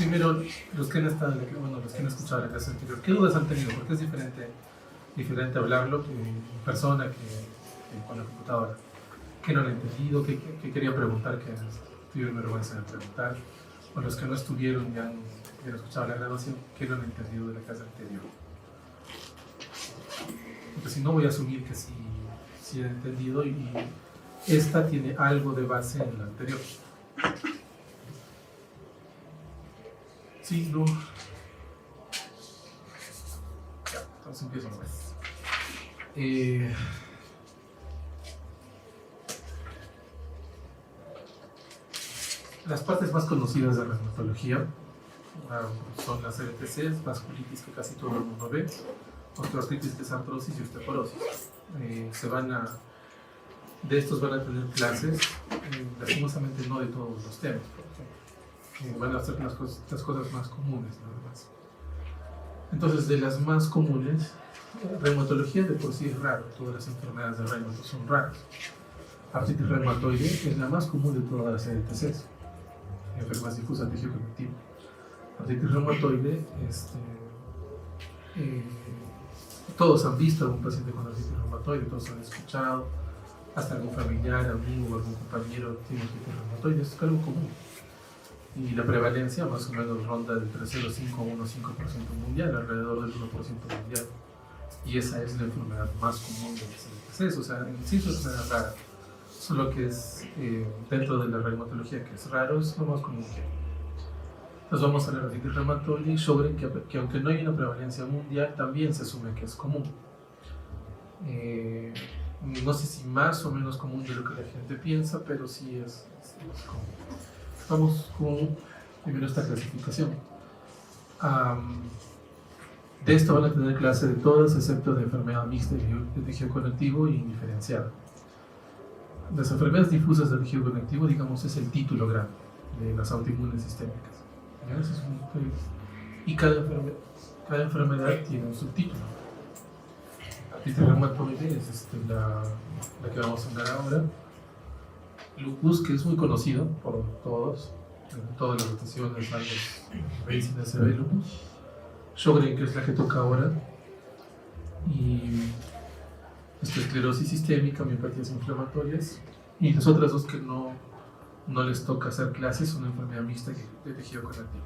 primero, los que han estado, los que han escuchado la clase anterior, ¿qué dudas han tenido? Porque es diferente hablarlo en persona que con la computadora. ¿Qué no han entendido? ¿Qué quería preguntar? ¿Qué tuvieron vergüenza de preguntar? O los que no estuvieron y han escuchado la grabación, ¿qué no han entendido de la clase anterior? Porque si no, voy a asumir que sí han entendido y esta tiene algo de base en la anterior. Sí, no. Ya, entonces empiezo otra vez. Las partes más conocidas de la reumatología son las RTCs, vasculitis que casi todo el mundo ve, osteoartritis que es artrosis y osteoporosis. De estos van a tener clases, lastimosamente no de todos los temas, porque van a ser las cosas más comunes nada más. Entonces, de las más comunes, reumatología de por sí es raro, todas las enfermedades de reumato son raras. Artritis reumatoide es la más común de todas las RTCs, enfermedades difusas de tejido conectivo. Artritis reumatoide, todos han visto a algún paciente con artritis reumatoide, todos han escuchado, hasta algún familiar, amigo, algún compañero tiene artritis reumatoide, es algo común. Y la prevalencia más o menos ronda entre 0,5 a 1,5% mundial, alrededor del 1% mundial. Y esa es la enfermedad más común de las RTCs, o sea, en sí es una enfermedad rara, solo que es dentro de la reumatología, que es raro, es lo más común que hay. Entonces vamos a la artritis reumatoide y Sjögren, que aunque no hay una prevalencia mundial, también se asume que es común. No sé si más o menos común de lo que la gente piensa, pero sí es común. Vamos con primero esta clasificación. De esto van a tener clase de todas, excepto de enfermedad mixta de tejido conectivo y indiferenciada. Las enfermedades difusas del tejido conectivo, digamos, es el título grande de las autoinmunes sistémicas. Y cada enfermedad tiene un subtítulo. Artritis reumatoide es la que vamos a hablar ahora. Lupus, que es muy conocido por todos, en todas las rotaciones, años, medicina se ve lupus. Sjögren, que es la que toca ahora. Y esclerosis sistémica, miopatías inflamatorias. Y las otras dos que no les toca hacer clases son enfermedad mixta de tejido conectivo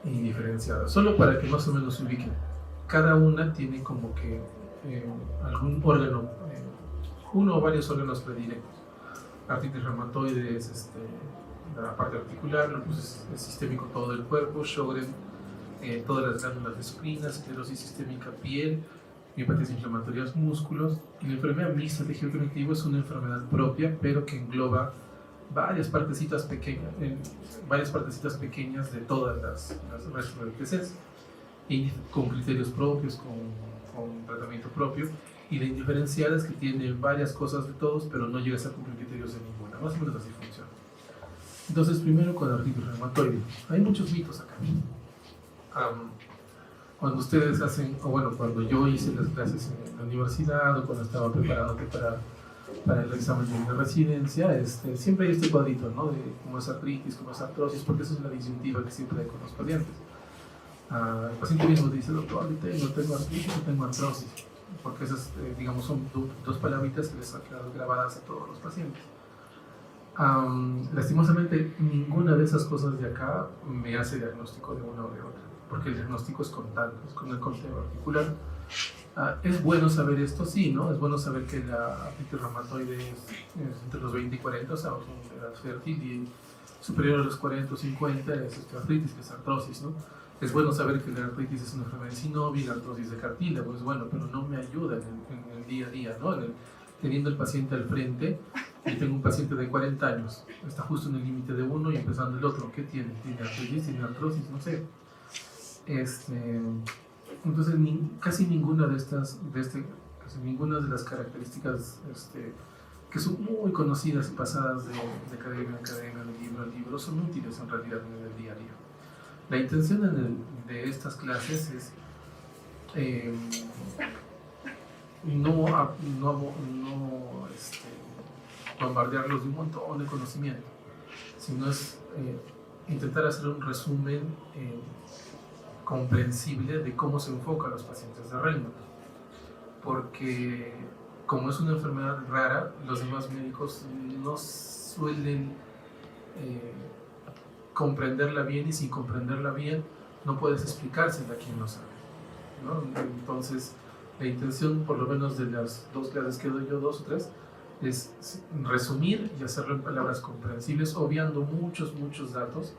indiferenciada. Solo para que más o menos se ubiquen. Cada una tiene como que algún órgano, uno o varios órganos predilectos. Artritis reumatoide es la parte articular, lupus es sistémico todo el cuerpo, Sjögren todas las glándulas endocrinas, esclerosis sistémica piel, miopatías inflamatorias músculos. Y la enfermedad mixta de tejido conectivo es una enfermedad propia, pero que engloba varias partecitas pequeñas de todas las RTCs, y con criterios propios, con tratamiento propio. Y la indiferenciada es que tiene varias cosas de todos, pero no llegas a cumplir criterios de ninguna. Más o menos así funciona. Entonces, primero con artritis reumatoide. Hay muchos mitos acá. Cuando ustedes cuando yo hice las clases en la universidad o cuando estaba preparándote para el examen de la residencia, siempre hay este cuadrito, ¿no? De cómo es artritis, cómo es artrosis, porque esa es la disyuntiva que siempre hay con los pacientes. El paciente mismo dice, doctor, no tengo artritis, no tengo artrosis, porque esas, digamos, son dos palabritas que les han quedado grabadas a todos los pacientes. Lastimosamente, ninguna de esas cosas de acá me hace diagnóstico de una o de otra, porque el diagnóstico es con el conteo articular. ¿Es bueno saber esto? Sí, ¿no? Es bueno saber que la artritis reumatoide es entre los 20 y 40, o sea, es una edad fértil, y superior a los 40 o 50 es osteoartritis, que es artrosis, ¿no? Es bueno saber que la artritis es una enfermedad de synovial y la artrosis de cartílago, es bueno, pero no me ayuda en el día a día, ¿no? Teniendo el paciente al frente, y tengo un paciente de 40 años, está justo en el límite de uno y empezando el otro, ¿qué tiene? ¿Tiene artritis? ¿Tiene artrosis? No sé. Entonces, casi ninguna de las características que son muy conocidas y pasadas de academia a academia, de libro a libro, son útiles en realidad en el día a día. La intención de estas clases es no bombardearlos de un montón de conocimiento, sino es intentar hacer un resumen comprensible de cómo se enfoca a los pacientes de Raynaud, porque como es una enfermedad rara, los demás médicos no suelen comprenderla bien, y sin comprenderla bien no puedes explicársela a quien no sabe, ¿no? Entonces la intención, por lo menos de las 2 clases que doy yo, 2 o 3, es resumir y hacerlo en palabras comprensibles, obviando muchos datos,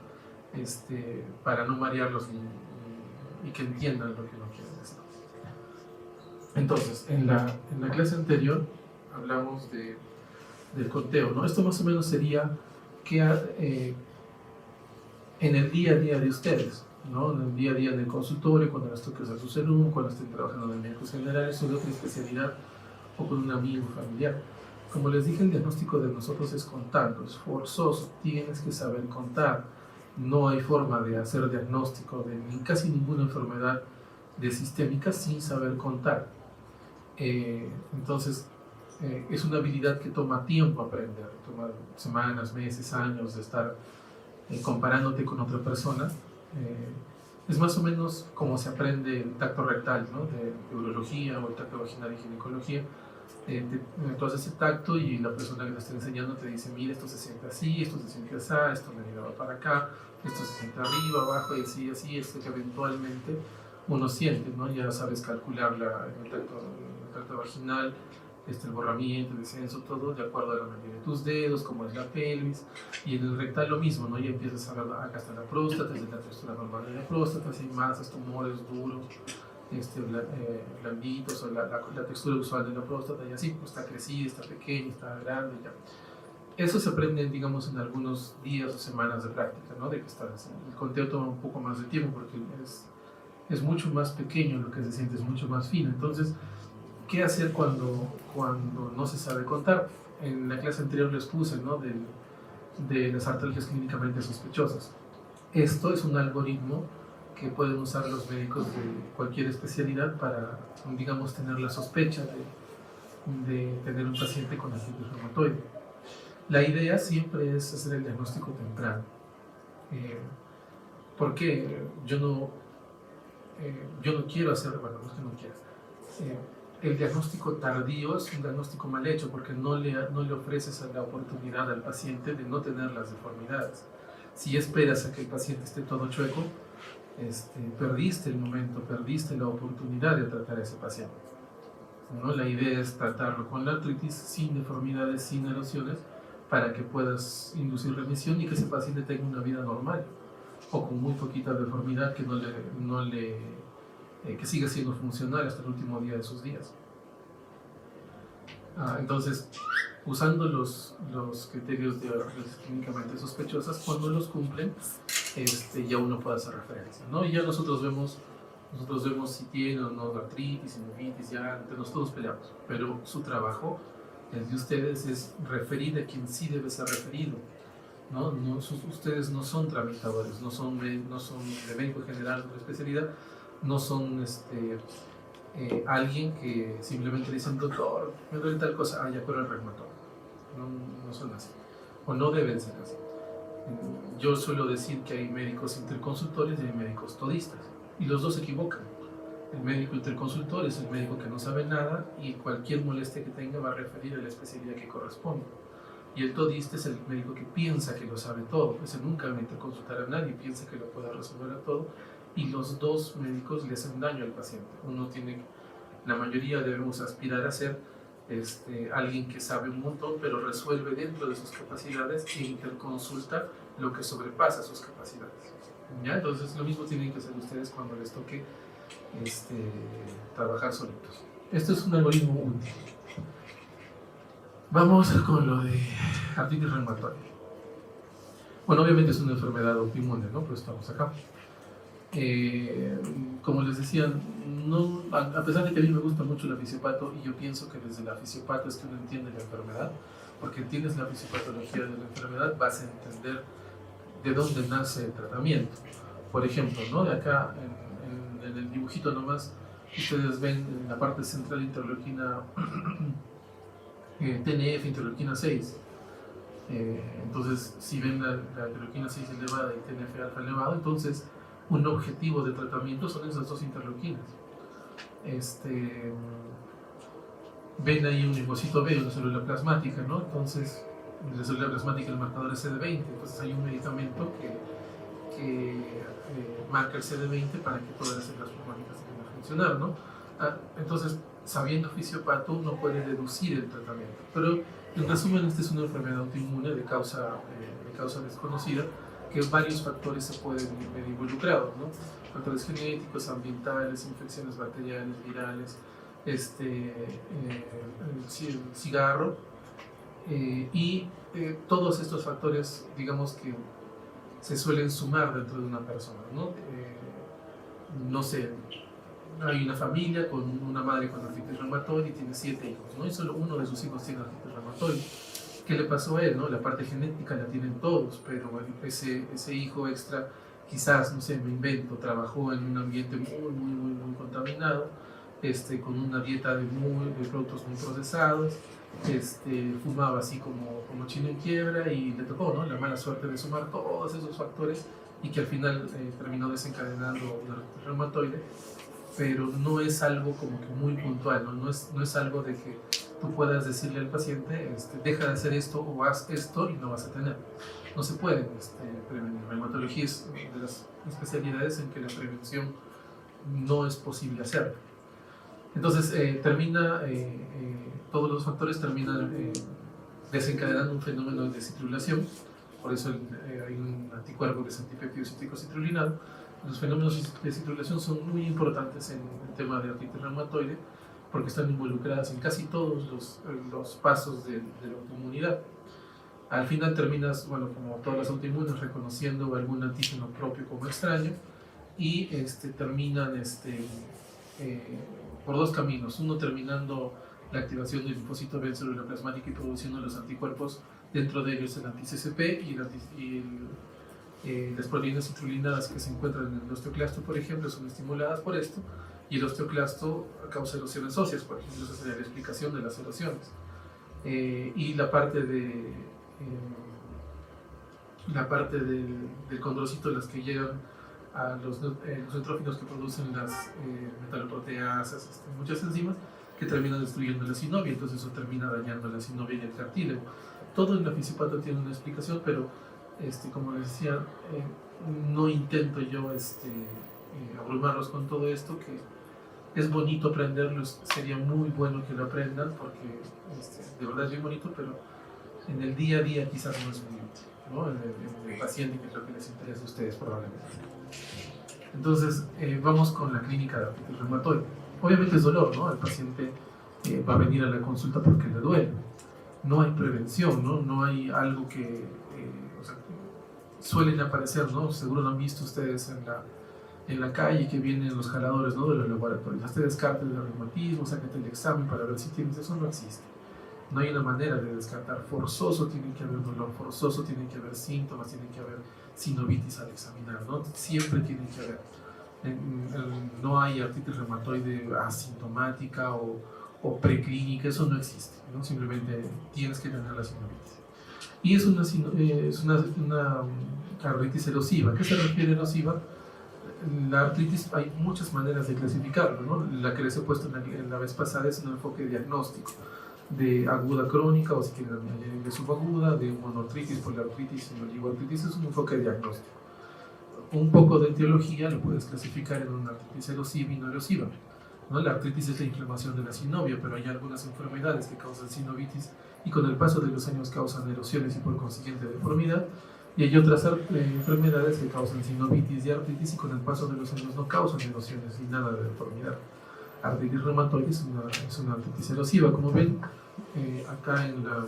para no marearlos y que entiendan lo que uno quiere decir. Entonces, en la clase anterior hablamos del conteo, ¿no? Esto más o menos sería que en el día a día de ustedes, ¿no? En el día a día del consultorio, cuando les toque hacer su serum, cuando estén trabajando en médicos generales o de otra especialidad, o con un amigo familiar. Como les dije, el diagnóstico de nosotros es contando, es forzoso, tienes que saber contar. No hay forma de hacer diagnóstico de casi ninguna enfermedad de sistémica sin saber contar. Entonces, es una habilidad que toma tiempo aprender, toma semanas, meses, años de estar comparándote con otra persona. Es más o menos como se aprende el tacto rectal, ¿no? De urología, o el tacto vaginal y ginecología. Tú haces ese tacto y la persona que te está enseñando te dice: mira, esto se siente así, esto se siente así, esto me va para acá, esto se siente arriba, abajo, y así, esto que eventualmente uno siente, ¿no? Ya sabes calcular el tacto vaginal, el borramiento, el descenso, todo de acuerdo a la medida de tus dedos, como es la pelvis. Y en el rectal lo mismo, ¿no? Ya empiezas a ver, acá está la próstata, es la textura normal de la próstata, si hay masas, tumores duros, blanditos, o la textura usual de la próstata, y así, pues está crecida, está pequeña, está grande, ya. Eso se aprende, digamos, en algunos días o semanas de práctica, ¿no? De que estás haciendo. El conteo toma un poco más de tiempo porque es mucho más pequeño lo que se siente, es mucho más fino. Entonces, ¿qué hacer cuando no se sabe contar? En la clase anterior les puse, ¿no? de las artralgias clínicamente sospechosas. Esto es un algoritmo que pueden usar los médicos de cualquier especialidad para, digamos, tener la sospecha de tener un paciente con artritis reumatoide. La idea siempre es hacer el diagnóstico temprano. Porque yo no quiero hacer, bueno, no es que no quiera. El diagnóstico tardío es un diagnóstico mal hecho, porque no le ofreces la oportunidad al paciente de no tener las deformidades. Si esperas a que el paciente esté todo chueco, perdiste el momento, perdiste la oportunidad de tratar a ese paciente, ¿no? La idea es tratarlo con la artritis sin deformidades, sin erosiones, para que puedas inducir remisión y que ese paciente tenga una vida normal, o con muy poquita deformidad que que siga siendo funcional hasta el último día de sus días. Entonces, usando los criterios de artritis clínicamente sospechosas, cuando los cumplen, ya uno puede hacer referencia, ¿no? Y ya nosotros vemos si tiene o no artritis, sinovitis, ya entre nosotros peleamos, pero su trabajo, el de ustedes, es referir a quien sí debe ser referido, ¿no? Ustedes no son tramitadores, no son de médico general o de especialidad, no son alguien que simplemente dicen: doctor, me duele tal cosa, ya cura el reumatólogo. No son así, o no deben ser así. Yo suelo decir que hay médicos interconsultores y hay médicos todistas, y los dos se equivocan. El médico interconsultor es el médico que no sabe nada y cualquier molestia que tenga va a referir a la especialidad que corresponde. Y el todista es el médico que piensa que lo sabe todo, ese nunca va a interconsultar a nadie, piensa que lo puede resolver a todo, y los dos médicos le hacen daño al paciente. La mayoría debemos aspirar a ser alguien que sabe un montón, pero resuelve dentro de sus capacidades e interconsulta lo que sobrepasa sus capacidades, ¿ya? Entonces lo mismo tienen que hacer ustedes cuando les toque trabajar solitos. Esto es un algoritmo útil. Vamos con lo de artritis reumatoide. Bueno, obviamente es una enfermedad autoinmune, ¿no? Pero estamos acá. Como les decía, a pesar de que a mí me gusta mucho la fisiopato, y yo pienso que desde la fisiopato es que uno entiende la enfermedad, porque entiendes la fisiopatología de la enfermedad, vas a entender de dónde nace el tratamiento. Por ejemplo, ¿no? De acá en el dibujito nomás, ustedes ven en la parte central interleuquina TNF, interleuquina 6. Entonces, si ven la interleuquina 6 elevada y TNF alfa elevado, entonces un objetivo de tratamiento son esas dos interleuquinas. Ven ahí un linfocito B, una célula plasmática, ¿no? Entonces, la célula plasmática, el marcador es CD20, entonces hay un medicamento que marca el CD20 para que todas las células plasmáticas tengan a funcionar, ¿no? Entonces, sabiendo fisiopata, uno puede deducir el tratamiento, pero en resumen, esta es una enfermedad autoinmune de causa desconocida, que varios factores se pueden ver involucrados, ¿no? Factores genéticos, ambientales, infecciones bacteriales, virales, el cigarro, y todos estos factores, digamos que se suelen sumar dentro de una persona, ¿no? No sé, hay una familia con una madre con artritis reumatoide y tiene 7 hijos, ¿no? Y solo uno de sus hijos tiene artritis reumatoide. ¿Qué le pasó a él, no? La parte genética la tienen todos, pero ese hijo extra, quizás, no sé, me invento, trabajó en un ambiente muy contaminado, con una dieta de productos muy procesados, fumaba así como chino en quiebra y le tocó, ¿no? La mala suerte de sumar todos esos factores y que al final terminó desencadenando una artritis reumatoide, pero no es algo como que muy puntual, ¿no? No es algo de que tú puedas decirle al paciente, deja de hacer esto o haz esto y no vas a tener. No se puede prevenir. La reumatología es de las especialidades en que la prevención no es posible hacerlo. Entonces, todos los factores terminan desencadenando un fenómeno de citrulación, por eso hay un anticuerpo que es antipéptido cítrico citrulinado. Los fenómenos de citrulación son muy importantes en el tema de artritis reumatoide, porque están involucradas en casi todos los pasos de la autoinmunidad. Al final terminas, bueno, como todas las autoinmunes, reconociendo algún antígeno propio como extraño y terminan por dos caminos. Uno terminando la activación del linfocito B en célula plasmática y produciendo los anticuerpos, dentro de ellos el anti-CCP y las proteínas citrulinadas que se encuentran en el osteoclasto, por ejemplo, son estimuladas por esto, y el osteoclasto causa erosiones óseas, por ejemplo. Esa sería la explicación de las erosiones. Y la parte del condrocito, las que llegan a los neutrófilos que producen las metaloproteasas, muchas enzimas que terminan destruyendo la sinovia, entonces eso termina dañando la sinovia y el cartílago. Todo en la fisiopatía tiene una explicación, pero como les decía, no intento yo abrumarlos con todo esto, que es bonito aprenderlo, sería muy bueno que lo aprendan, porque de verdad es bien bonito, pero en el día a día quizás no es muy útil, ¿no? En el paciente, que es lo que les interesa a ustedes probablemente. Entonces, vamos con la clínica de artritis reumatoide. Obviamente es dolor, ¿no? El paciente va a venir a la consulta porque le duele. No hay prevención, ¿no? No hay algo que... suelen aparecer, ¿no? Seguro lo han visto ustedes en la calle, que vienen los jaladores, ¿no?, de los laboratorios. Hazte descarte del reumatismo, sácate el examen para ver si tienes eso. No existe. No hay una manera de descartar. Forzoso tiene que haber dolor, forzoso tiene que haber síntomas, tiene que haber sinovitis al examinar, ¿no? Siempre tiene que haber. No hay artritis reumatoide asintomática o preclínica, eso no existe, ¿no? Simplemente tienes que tener la sinovitis. Y es una artritis erosiva. ¿A qué se refiere erosiva? La artritis hay muchas maneras de clasificarlo, ¿no? La que les he puesto en la vez pasada es un enfoque diagnóstico, de aguda crónica, o si quieren de subaguda, de monoartritis, poliartritis y oligoartritis. Es un enfoque diagnóstico. Un poco de etiología lo puedes clasificar en una artritis erosiva y no erosiva, ¿no? La artritis es la inflamación de la sinovia, pero hay algunas enfermedades que causan sinovitis y con el paso de los años causan erosiones y por consiguiente deformidad, y hay otras enfermedades que causan sinovitis y artritis y con el paso de los años no causan erosiones ni nada de deformidad. Artritis reumatoide es una artritis erosiva, como ven acá en la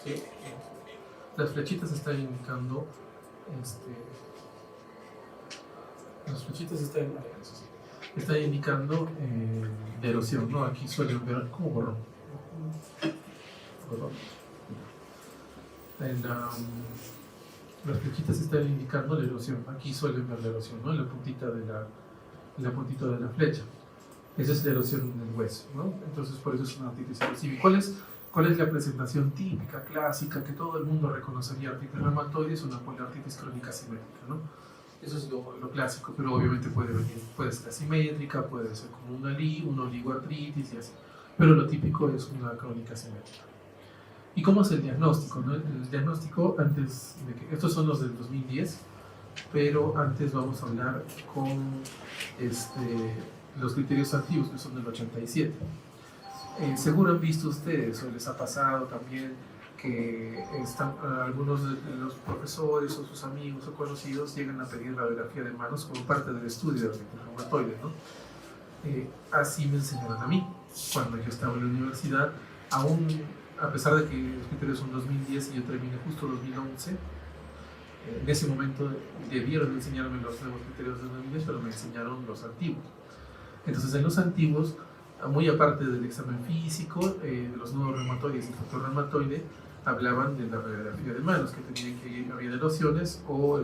¿sí? Las flechitas están indicando están indicando de erosión, ¿no? Aquí suelen ver como borrón. Las flechitas están indicando la erosión. Aquí suelen ver la erosión, ¿no? En la puntita de la flecha. Esa es la erosión del hueso, ¿no? Entonces, por eso es una artritis erosiva. ¿Y cuál es la presentación típica, clásica, que todo el mundo reconocería? Artritis reumatoide es una poliartritis crónica simétrica, ¿no? Eso es lo clásico, pero obviamente puede ser asimétrica, puede ser como una oligoartritis y así. Pero lo típico es una crónica simétrica. ¿Y cómo es el diagnóstico, no? El diagnóstico, antes de que... Estos son los del 2010, pero antes vamos a hablar con los criterios antiguos, que son del 87. Seguro han visto ustedes, o les ha pasado también, que algunos de los profesores o sus amigos o conocidos llegan a pedir radiografía de manos como parte del estudio de artritis reumatoide, ¿no? Así me enseñaron a mí. Cuando yo estaba en la universidad, aún a pesar de que los criterios son 2010 y yo terminé justo 2011, en ese momento debieron enseñarme los nuevos criterios de 2010, pero me enseñaron los antiguos. Entonces, en los antiguos, muy aparte del examen físico, los nodos reumatoides y el factor reumatoide hablaban de la radiografía de manos, que tenían que había erosiones o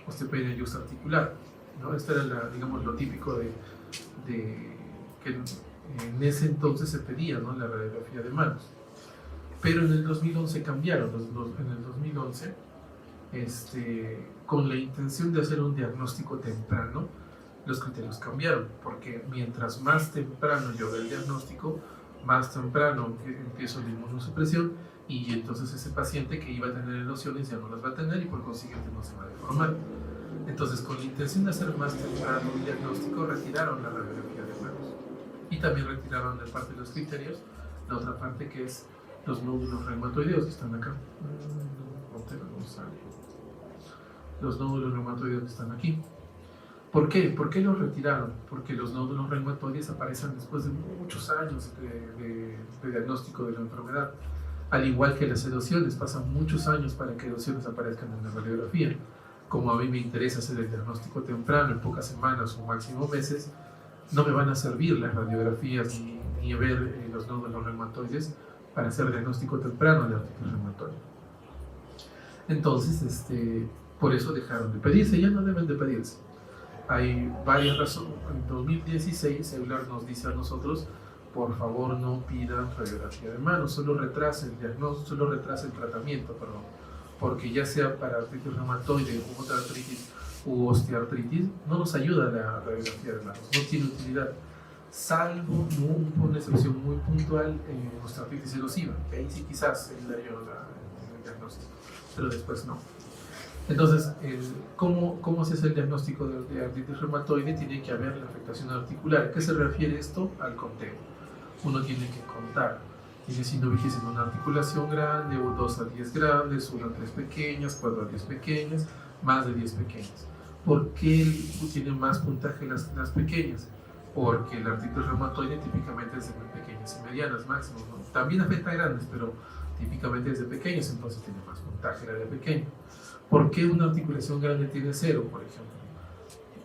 osteopenia articular, ¿no? Esto era, digamos, lo típico de que en ese entonces se pedía, ¿no? La radiografía de manos. Pero en el 2011 cambiaron. En el 2011, con la intención de hacer un diagnóstico temprano, los criterios cambiaron, porque mientras más temprano yo vea el diagnóstico, más temprano empiezo la inmunosupresión, y entonces ese paciente que iba a tener erosiones ya no las va a tener y por consiguiente no se va a deformar. Entonces, con la intención de hacer más temprano el diagnóstico, retiraron la radiografía de manos y también retiraron de parte de los criterios la otra parte, que es los nódulos reumatoideos, que están acá. Los nódulos reumatoideos que están aquí. ¿Por qué? ¿Por qué los retiraron? Porque los nódulos reumatoides aparecen después de muchos años de diagnóstico de la enfermedad. Al igual que las erosiones, pasan muchos años para que erosiones aparezcan en la radiografía. Como a mí me interesa hacer el diagnóstico temprano, en pocas semanas o máximo meses, no me van a servir las radiografías ni ver los nódulos reumatoides para hacer diagnóstico temprano de artritis reumatoide. Entonces, por eso dejaron de pedirse, ya no deben de pedirse. Hay varias razones. En 2016, Euler nos dice a nosotros: por favor, no pidan radiografía de manos, solo retrase el diagnóstico, solo retrase el tratamiento, perdón, porque ya sea para artritis reumatoide u otra artritis u osteoartritis, no nos ayuda la radiografía de manos, no tiene utilidad, salvo una excepción muy puntual en osteoartritis erosiva, que ahí sí quizás ayudaría el diagnóstico, pero después no. Entonces, ¿cómo se hace el diagnóstico de artritis reumatoide? Tiene que haber la afectación articular. ¿A qué se refiere esto? Al conteo. Uno tiene que contar. Tiene sinovitis en una articulación grande, o 2 a 10 grandes, 1 a 3 pequeñas, 4 a 10 pequeñas, más de 10 pequeñas. ¿Por qué tienen más puntaje las pequeñas? Porque la artritis reumatoide típicamente es de muy pequeñas y medianas máximo, ¿no? También afecta a grandes, pero típicamente es de pequeñas, entonces tiene más puntaje la de pequeña. ¿Por qué una articulación grande tiene 0, por ejemplo?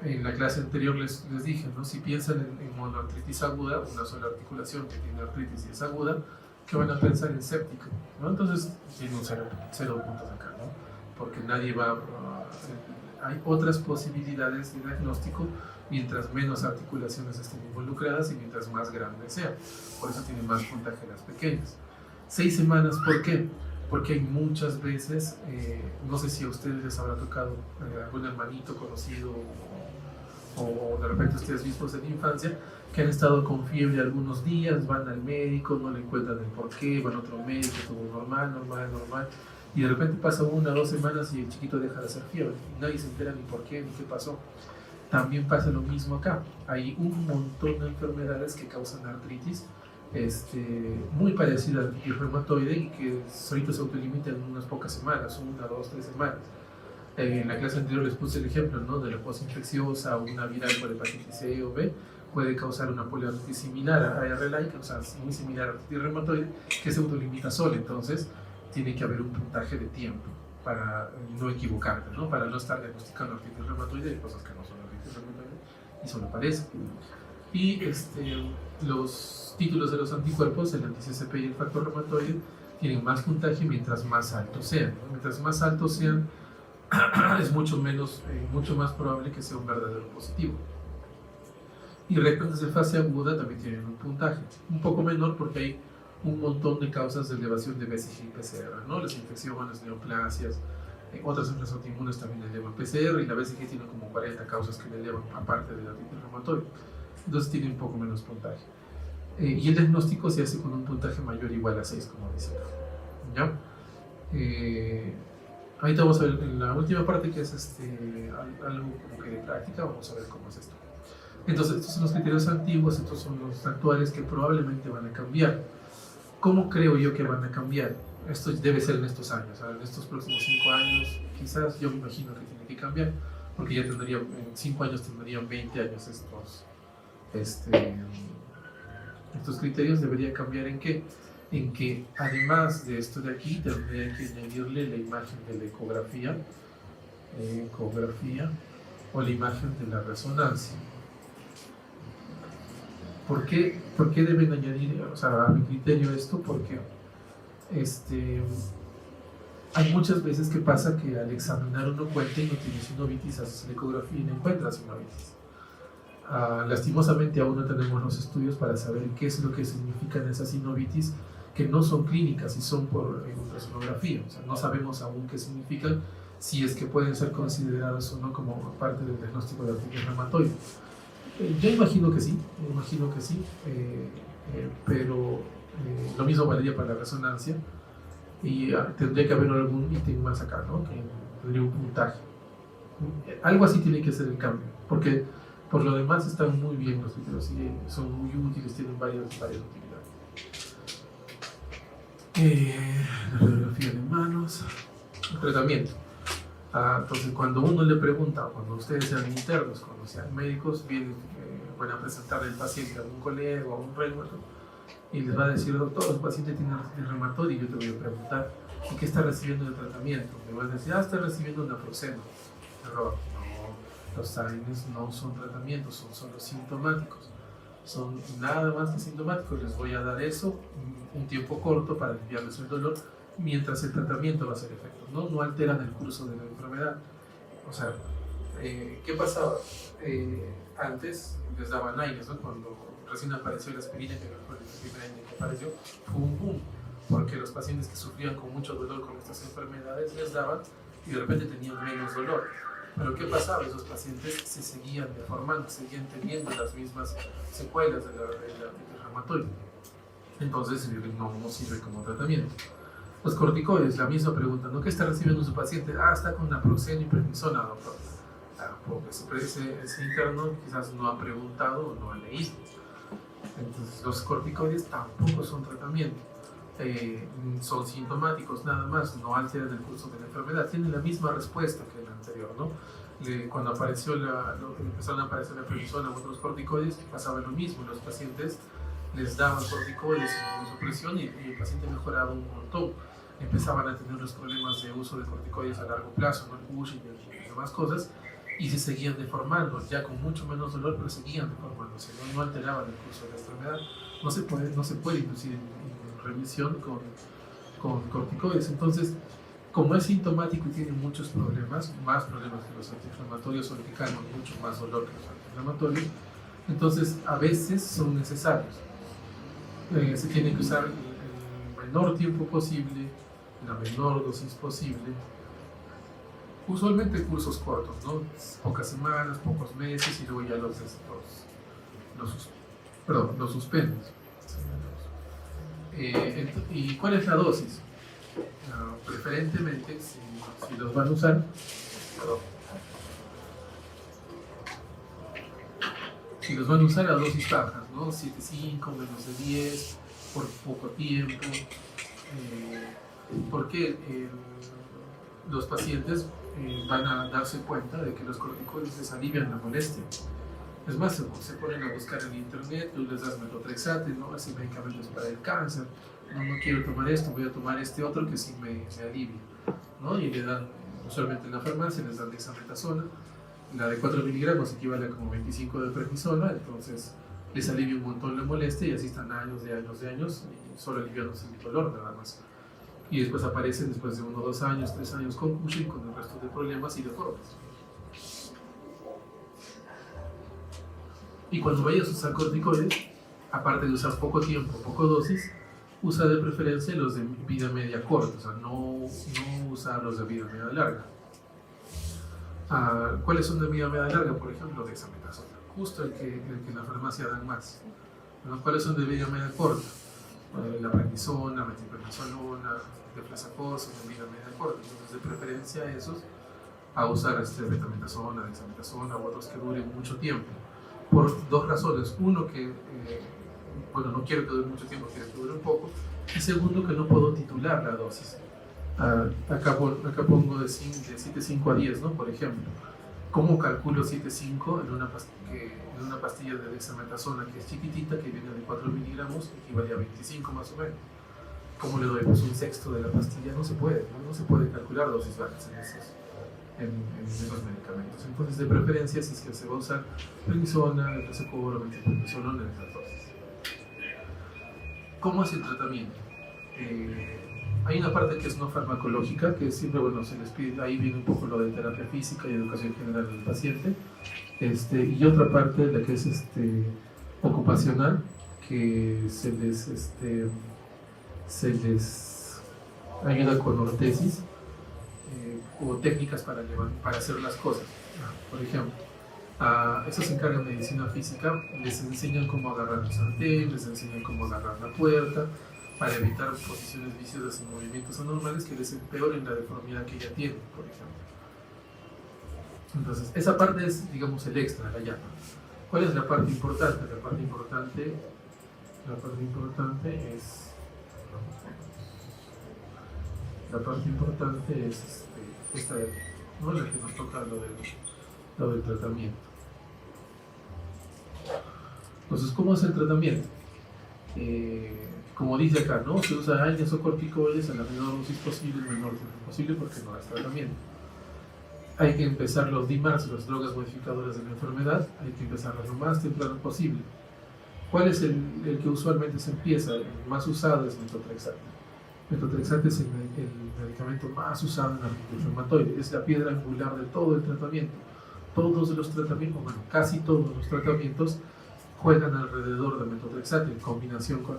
En la clase anterior les dije, ¿no? Si piensan en monoartritis aguda, una sola articulación que tiene artritis y es aguda, ¿qué van a pensar en séptica? ¿No? Entonces tiene un 0 puntos acá, ¿no? Porque nadie va hay otras posibilidades de diagnóstico mientras menos articulaciones estén involucradas y mientras más grande sea. Por eso tiene más puntaje las pequeñas. 6 semanas, ¿por qué? Porque hay muchas veces, no sé si a ustedes les habrá tocado algún hermanito conocido o de repente ustedes mismos en la infancia, que han estado con fiebre algunos días, van al médico, no le encuentran el porqué, van a otro médico, todo normal, y de repente pasa 1 o 2 semanas y el chiquito deja de hacer fiebre, y nadie se entera ni por qué, ni qué pasó. También pasa lo mismo acá. Hay un montón de enfermedades que causan artritis, muy parecida al artritis reumatoide, y que solito se autolimitan en unas pocas semanas, 1, 2, 3 semanas. En la clase anterior les puse el ejemplo, ¿no? De la postinfecciosa o una viral por hepatitis C o B, puede causar una poliartritis similar a ARLI, o sea, muy similar a artritis reumatoide, que se autolimita sola. Entonces tiene que haber un puntaje de tiempo para no equivocarte, ¿no? Para no estar diagnosticando artritis reumatoide de cosas que no son artritis reumatoide y solo parecen. Y los títulos de los anticuerpos, el anti-CCP y el factor reumatoide, tienen más puntaje mientras más altos sean, ¿no? Mientras más altos sean, es mucho más probable que sea un verdadero positivo. Y rectas de fase aguda también tienen un puntaje, un poco menor porque hay un montón de causas de elevación de BCG y PCR, ¿no? Las infecciones, neoplasias, otras enfermedades autoinmunes también elevan PCR y la BCG tiene como 40 causas que le elevan, aparte de la artritis reumatoide. Entonces tiene un poco menos puntaje. Y el diagnóstico se hace con un puntaje mayor o igual a 6, como decía. ¿Ya? Ahorita vamos a ver en la última parte, que es algo como que de práctica, vamos a ver cómo es esto. Entonces, estos son los criterios antiguos, estos son los actuales que probablemente van a cambiar. ¿Cómo creo yo que van a cambiar? Esto debe ser en estos años, en estos próximos 5 años, quizás yo me imagino que tiene que cambiar, porque ya tendría, en 5 años tendrían 20 años estos criterios. Debería cambiar en qué? En que además de esto de aquí, tendría que añadirle la imagen de la ecografía o la imagen de la resonancia. ¿Por qué deben añadir, a mi criterio esto? Porque hay muchas veces que pasa que al examinar uno cuenta y no tiene sinovitis, haces la ecografía y no encuentra sinovitis. Lastimosamente aún no tenemos los estudios para saber qué es lo que significan esas sinovitis, que no son clínicas y son por ultrasonografía. No sabemos aún qué significan, si es que pueden ser consideradas o no como parte del diagnóstico de artritis reumatoide. Yo imagino que sí, pero lo mismo valdría para la resonancia, y tendría que haber algún ítem más acá, ¿no? Que tendría un puntaje. Algo así tiene que ser el cambio, porque por lo demás están muy bien los criterios y son muy útiles, tienen varias utilidades. La radiografía de manos, el tratamiento. Entonces, cuando uno le pregunta, cuando ustedes sean internos, cuando sean médicos, van a presentarle al paciente a un colega o a un reumatólogo y les va a decir: doctor, el paciente tiene artritis reumatoide, y yo te voy a preguntar: ¿y qué está recibiendo de tratamiento? Me van a decir: está recibiendo naproxeno. Error. No, los AINES no son tratamientos, son solo sintomáticos. Son nada más que sintomáticos. Les voy a dar eso un tiempo corto para aliviarles el dolor, mientras el tratamiento va a hacer efecto, no alteran el curso de la enfermedad. ¿Qué pasaba? Antes les daban AINES, ¿no? Cuando recién apareció la aspirina, que fue el primer AINE que apareció, fue un boom, porque los pacientes que sufrían con mucho dolor con estas enfermedades les daban y de repente tenían menos dolor. Pero ¿qué pasaba? Esos pacientes se seguían deformando, seguían teniendo las mismas secuelas de la artritis reumatoide. Entonces no sirve como tratamiento. Los corticoides, la misma pregunta, ¿no? ¿Qué está recibiendo su paciente? Está con naproxeno y prednisona, doctor. Porque ese interno quizás no ha preguntado o no ha leído. Entonces, los corticoides tampoco son tratamiento. Son sintomáticos nada más, no alteran el curso de la enfermedad. Tienen la misma respuesta que la anterior, ¿no? Cuando empezaron a aparecer la prednisona u otros corticoides, pasaba lo mismo. Los pacientes les daban corticoides en supresión y el paciente mejoraba un montón. Empezaban a tener los problemas de uso de corticoides a largo plazo, ¿no? El Cushing y demás cosas, y se seguían deformando, ya con mucho menos dolor, pero seguían deformándose, no alteraban el curso de la enfermedad. No se puede inducir en remisión con corticoides. Entonces, como es sintomático y tiene muchos problemas, más problemas que los antiinflamatorios, solo que calman mucho más dolor que los antiinflamatorios, entonces a veces son necesarios. Se tiene que usar el menor tiempo posible, la menor dosis posible, usualmente cursos cortos, ¿no? Pocas semanas, pocos meses, y luego ya los suspendes. ¿Y cuál es la dosis? Preferentemente, si los van a usar, a dosis bajas, ¿no? 7,5, menos de 10, por poco tiempo, porque los pacientes van a darse cuenta de que los corticoides les alivian la molestia. Es más, se ponen a buscar en internet, tú les das metotrexate, ¿no? Ese medicamento es para el cáncer, no quiero tomar esto, voy a tomar este otro que sí me alivia, ¿no? Y le dan, usualmente en la farmacia, les dan dexametasona, la de 4 miligramos equivale a como 25 de prednisona, entonces les alivia un montón la molestia, y así están años y solo aliviándose el dolor nada más. Y después aparecen después de 1, 2 años, 3 años con Cushing, con el resto de problemas y deformes. Y cuando vayas a usar corticoides, aparte de usar poco tiempo, poco dosis, usa de preferencia los de vida media corta, o sea, no usar los de vida media larga. ¿Cuáles son de vida media larga? Por ejemplo, dexametasona, justo el que en la farmacia dan más. ¿Cuáles son de vida media corta? La prednisona, metilprednisolona, deflazacos son de vida media corta, entonces de preferencia esos a usar betametasona, dexametasona u otros que duren mucho tiempo, por dos razones. Uno, que no quiero que dure mucho tiempo, quiero que dure un poco, y segundo, que no puedo titular la dosis. Acá pongo de 7,5 a 10, ¿no? Por ejemplo. ¿Cómo calculo 7,5 en una pastilla de dexametasona que es chiquitita, que viene de 4 miligramos, equivale a 25 más o menos? ¿Cómo le doy? Pues un sexto de la pastilla. No se puede, no se puede calcular dosis bajas en esos medicamentos. Entonces, de preferencia, si es que se va a usar prednisona, deflazacor o metilprednisolona en esas dosis. ¿Cómo es el tratamiento? Hay una parte que es no farmacológica, que siempre, se les pide, ahí viene un poco lo de terapia física y educación general del paciente, y otra parte, la que es ocupacional, que se les ayuda con ortesis o técnicas para hacer las cosas. Por ejemplo, eso se encarga de medicina física, les enseñan cómo agarrar el sartén, les enseñan cómo agarrar la puerta, para evitar posiciones viciosas y movimientos anormales que les empeoren la deformidad que ya tienen, por ejemplo. Entonces, esa parte es, digamos, el extra, la llama. ¿Cuál es la parte importante? La parte importante es esta, ¿no? La que nos toca lo del tratamiento. Entonces, ¿cómo es el tratamiento? Como dice acá, ¿no? Se usa AINES o corticoides a la menor dosis posible, el menor tiempo posible, porque no es tratamiento. Hay que empezar los DMARDs, las drogas modificadoras de la enfermedad, hay que empezarlas lo más temprano posible. ¿Cuál es el que usualmente se empieza? El más usado es metotrexate. Metotrexate es el medicamento más usado en artritis reumatoide, es la piedra angular de todo el tratamiento. Todos los tratamientos, casi todos los tratamientos juegan alrededor de metotrexate en combinación con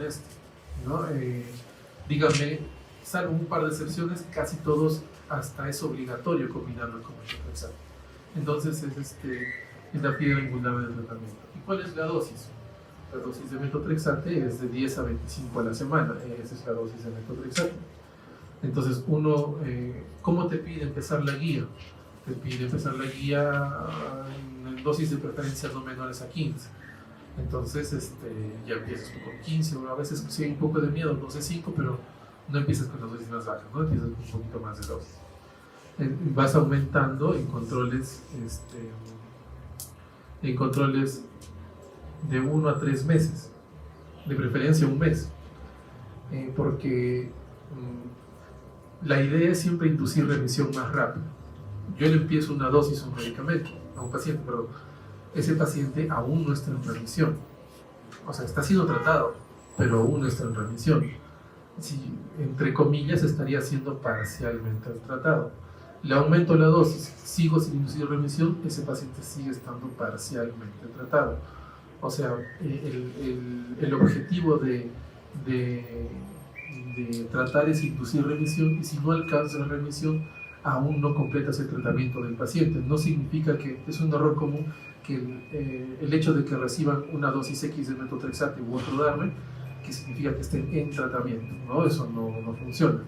¿no? Dígame, salvo un par de excepciones, casi todos hasta es obligatorio combinarlo con metotrexate. Entonces es la piedra angular del tratamiento. ¿Y cuál es la dosis? La dosis de metotrexate es de 10 a 25 a la semana. Esa es la dosis de metotrexate. Entonces ¿cómo te pide empezar la guía? Te pide empezar la guía en dosis de preferencia no menores a 15. Entonces ya empiezas con 15, o a veces sí hay un poco de miedo, 12,5, pero no empiezas con las dosis más bajas, ¿no? Empiezas con un poquito más de dosis. Vas aumentando en controles de 1 a 3 meses, de preferencia un mes, porque la idea es siempre inducir remisión más rápido. Yo le empiezo una dosis, un medicamento a un paciente, pero ese paciente aún no está en remisión, o sea, está siendo tratado, pero aún no está en remisión. Si, entre comillas, estaría siendo parcialmente tratado. Le aumento la dosis, sigo sin inducir remisión, ese paciente sigue estando parcialmente tratado. O sea, el objetivo de tratar es inducir remisión, y si no alcanza la remisión, aún no completas el tratamiento del paciente. No significa que es un error común que el hecho de que reciban una dosis X de metotrexate u otro DARME, que significa que estén en tratamiento, ¿no? Eso no funciona.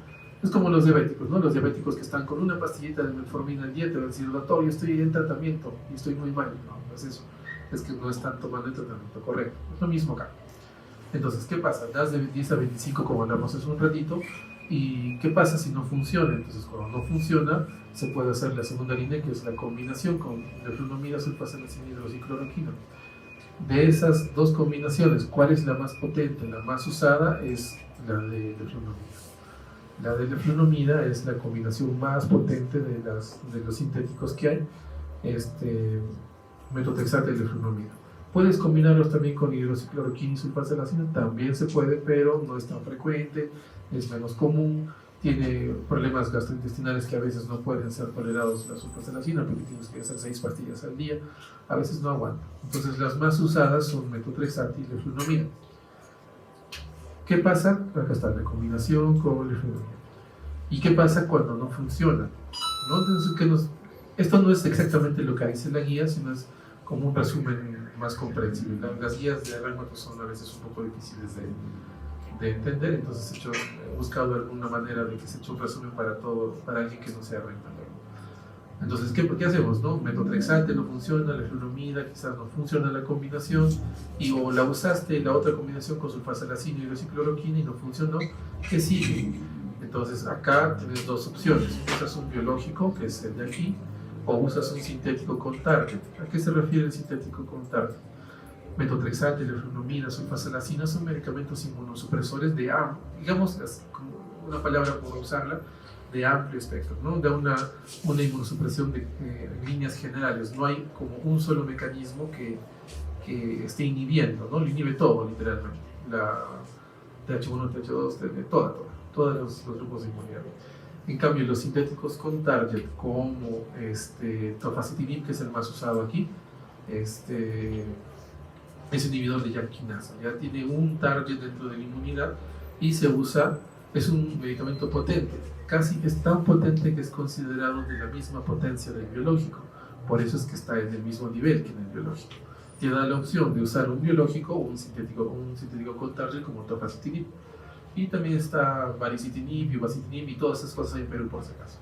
Es como los diabéticos, ¿no? Los diabéticos que están con una pastillita de metformina al día te van a decir, doctor, yo estoy en tratamiento y estoy muy mal. No es eso, es que no están tomando el tratamiento correcto. Es lo mismo acá. Entonces, ¿qué pasa? Das de 10 a 25, como hablamos hace un ratito, ¿y qué pasa si no funciona? Entonces, cuando no funciona, se puede hacer la segunda línea, que es la combinación con leflunomida, sulfasalazina y hidroxicloroquina. De esas dos combinaciones, ¿cuál es la más potente? La más usada es la de leflunomida. La de leflunomida es la combinación más potente de los sintéticos que hay, metotrexate y leflunomida. Puedes combinarlos también con hidroxicloroquina y sulfasalazina, también se puede, pero no es tan frecuente, es menos común, tiene problemas gastrointestinales que a veces no pueden ser tolerados la sulfasalazina porque tienes que hacer 6 pastillas al día, a veces no aguanta. Entonces las más usadas son metotrexato y leflunomida. ¿Qué pasa? Acá está la combinación con leflunomida. ¿Y qué pasa cuando no funciona? ¿No? Entonces, esto no es exactamente lo que dice la guía, sino es como un resumen más comprensible. Las guías de reumato son a veces un poco difíciles de entender, entonces he buscado alguna manera de que se eche un resumen para alguien que no sea reumatólogo. Entonces, ¿qué hacemos? ¿No? Metotrexate no funciona, leflunomida quizás no funciona la combinación, o la usaste la otra combinación con sulfasalazina y hidroxicloroquina y no funcionó, ¿qué sigue? Entonces acá tienes dos opciones: usas un biológico, que es el de aquí, o usas un sintético con target. ¿A qué se refiere el sintético con target? Metotrexate, leflunomida, sulfasalazina son medicamentos inmunosupresores de digamos, como una palabra por usarla, de amplio espectro, ¿no? Da una inmunosupresión en líneas generales. No hay como un solo mecanismo que esté inhibiendo, ¿no? Lo inhibe todo, literalmente. La TH1, TH2, todos los grupos de inmunidad. En cambio, los sintéticos con target, como tofacitinib, que es el más usado aquí, es inhibidor de JAK kinasa, ya tiene un target dentro de la inmunidad y se usa, es un medicamento potente, casi es tan potente que es considerado de la misma potencia del biológico, por eso es que está en el mismo nivel que en el biológico. Te da la opción de usar un biológico o un sintético con target como tofacitinib. Y también está baricitinib, uvasitinib y todas esas cosas en Perú, por si acaso.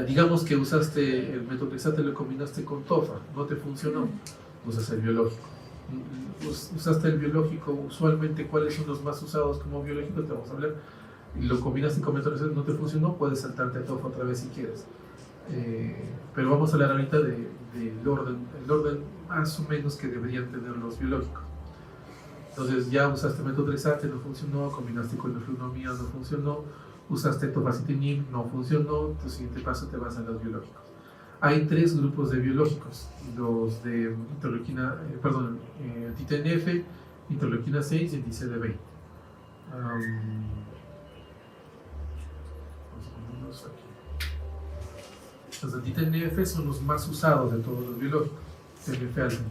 Digamos que usaste el metotrexato y lo combinaste con tofa, no te funcionó, usas el biológico. Usaste el biológico, usualmente, ¿cuáles son los más usados como biológico? Te vamos a hablar. Y lo combinaste con metotrexato, no te funcionó, puedes saltarte a tofa otra vez si quieres. Pero vamos a hablar ahorita del orden más o menos que deberían tener los biológicos. Entonces ya usaste metotrexate, no funcionó, combinaste con leflunomida, no funcionó, usaste tofacitinib, no funcionó, tu siguiente paso te vas a los biológicos. Hay 3 grupos de biológicos: los de interleuquina, anti-TNF, interleuquina 6 y anti-CD20. Los anti-TNF son los más usados de todos los biológicos. TNF-alfa,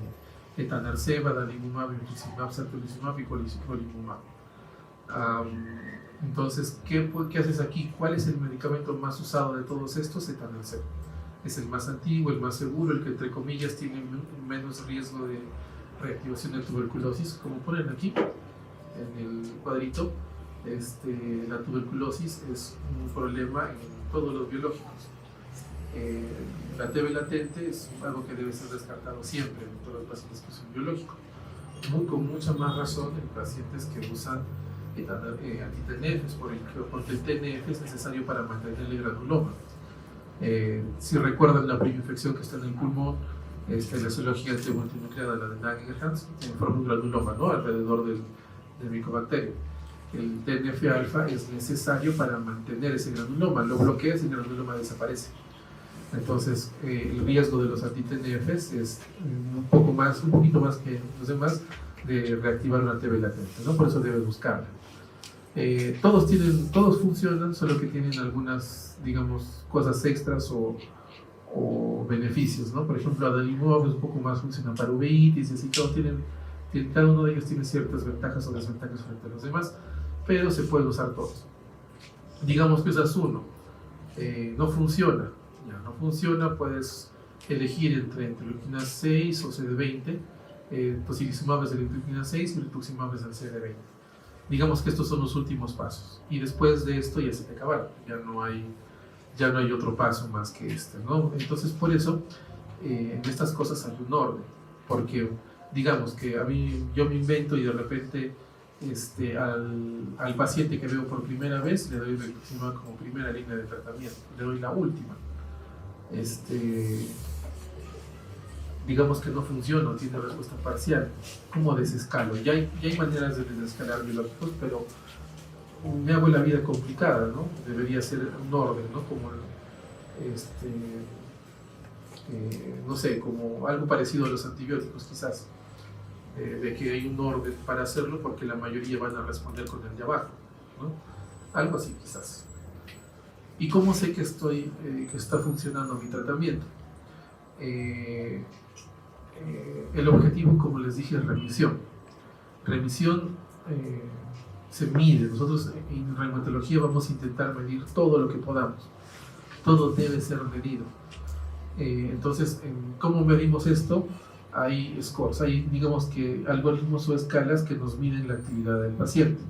etanercept, adalimumab, infliximab, certolizumab y golimumab. Entonces, ¿qué haces aquí? ¿Cuál es el medicamento más usado de todos estos? Etanercept. Es el más antiguo, el más seguro, el que entre comillas tiene menos riesgo de reactivación de tuberculosis. Como ponen aquí en el cuadrito, la tuberculosis es un problema en todos los biológicos. La TB latente es algo que debe ser descartado siempre en todos los pacientes que son biológicos, con mucha más razón en pacientes que usan anti-TNF, porque el TNF es necesario para mantener el granuloma. Si recuerdan la primera infección que está en el pulmón, la célula gigante multinucleada, la de Langerhans, forma un granuloma, ¿no?, alrededor del micobacterio. El TNF-alfa es necesario para mantener ese granuloma, lo bloqueas y el granuloma desaparece. Entonces, el riesgo de los anti-TNFs es un poquito más que los demás de reactivar una TB latente, ¿no? Por eso debes buscarla. Todos funcionan, solo que tienen algunas, digamos, cosas extras o beneficios, ¿no? Por ejemplo, adalimumab es un poco más funcional para uveitis y así, cada uno de ellos tiene ciertas ventajas o desventajas frente a los demás, pero se puede usar todos. Digamos que usas uno, no funciona. No funciona, puedes elegir entre interleuquina 6 o CD20. Tocilizumab es el interleuquina 6 y rituximab es el CD20. Digamos que estos son los últimos pasos, y después de esto ya se te acabaron, ya no hay otro paso más que ¿no? Entonces, por eso en estas cosas hay un orden, porque digamos que yo me invento y de repente al paciente que veo por primera vez le doy rituximab como primera línea de tratamiento, le doy la última. Digamos que no funciona, tiene respuesta parcial. ¿Cómo desescalo? Ya hay maneras de desescalar biológicos, pero me hago la vida complicada, ¿no? Debería ser un orden, ¿no? Como no sé, como algo parecido a los antibióticos, quizás, de que hay un orden para hacerlo, porque la mayoría van a responder con el de abajo. ¿no? Algo así quizás. ¿Y cómo sé que está funcionando mi tratamiento? El objetivo, como les dije, es remisión. Remisión se mide. Nosotros en reumatología vamos a intentar medir todo lo que podamos. Todo debe ser medido. Entonces, ¿cómo medimos esto? Hay scores, hay, digamos que, algoritmos o escalas que nos miden la actividad del paciente.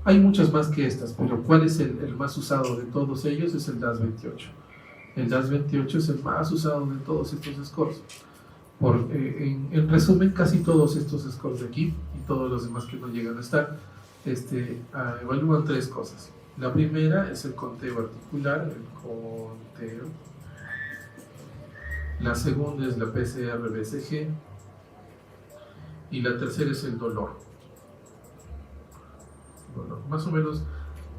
Hay muchas más que estas, pero ¿cuál es el más usado de todos ellos? Es el DAS28. El DAS28 es el más usado de todos estos scores. En resumen, casi todos estos scores de aquí y todos los demás que no llegan a estar evalúan tres cosas. La primera es el conteo articular, el conteo. La segunda es la PCR-BCG y la tercera es el dolor. Más o menos,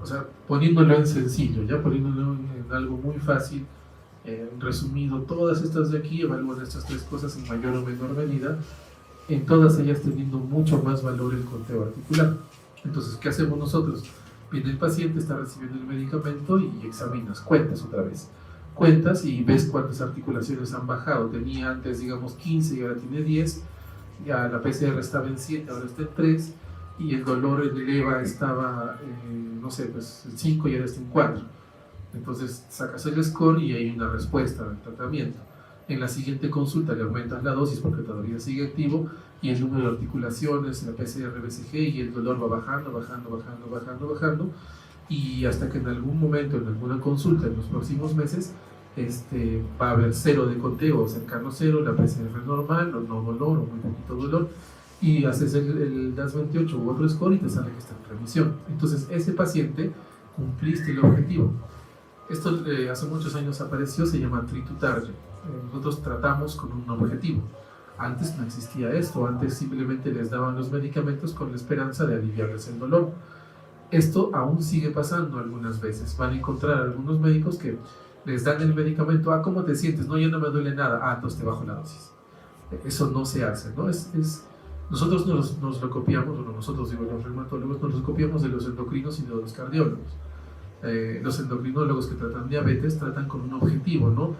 o sea, poniéndolo en sencillo, ya poniéndolo en algo muy fácil, resumido, todas estas de aquí evalúan estas tres cosas en mayor o menor medida, en todas ellas teniendo mucho más valor el conteo articular. Entonces, ¿qué hacemos nosotros? Viene el paciente, está recibiendo el medicamento y examinas, cuentas otra vez. Cuentas y ves cuántas articulaciones han bajado. Tenía antes, digamos, 15 y ahora tiene 10. Ya la PCR estaba en 7, ahora está en 3. Y el dolor en el EVA estaba, no sé, pues en 5 y ahora está en 4. Entonces sacas el score y hay una respuesta del tratamiento. En la siguiente consulta le aumentas la dosis porque todavía sigue activo y el número de articulaciones, la PCR-BCG y el dolor va bajando y hasta que en algún momento, en alguna consulta en los próximos meses, va a haber 0 de conteo, cercano a 0, la PCR normal o no dolor o muy poquito dolor y haces el DAS28 u otro score y te sale que está en remisión. Entonces ese paciente cumpliste el objetivo. Esto hace muchos años apareció, se llama treat to target. Nosotros tratamos con un objetivo. Antes no existía esto, antes simplemente les daban los medicamentos con la esperanza de aliviarles el dolor. Esto aún sigue pasando algunas veces. Van a encontrar algunos médicos que les dan el medicamento, ¿cómo te sientes? No, ya no me duele nada, entonces te bajo la dosis. Eso no se hace, ¿no? Nosotros nos lo copiamos, bueno, nosotros digo, los reumatólogos nos lo copiamos de los endocrinos y de los cardiólogos. Los endocrinólogos que tratan diabetes tratan con un objetivo, ¿no?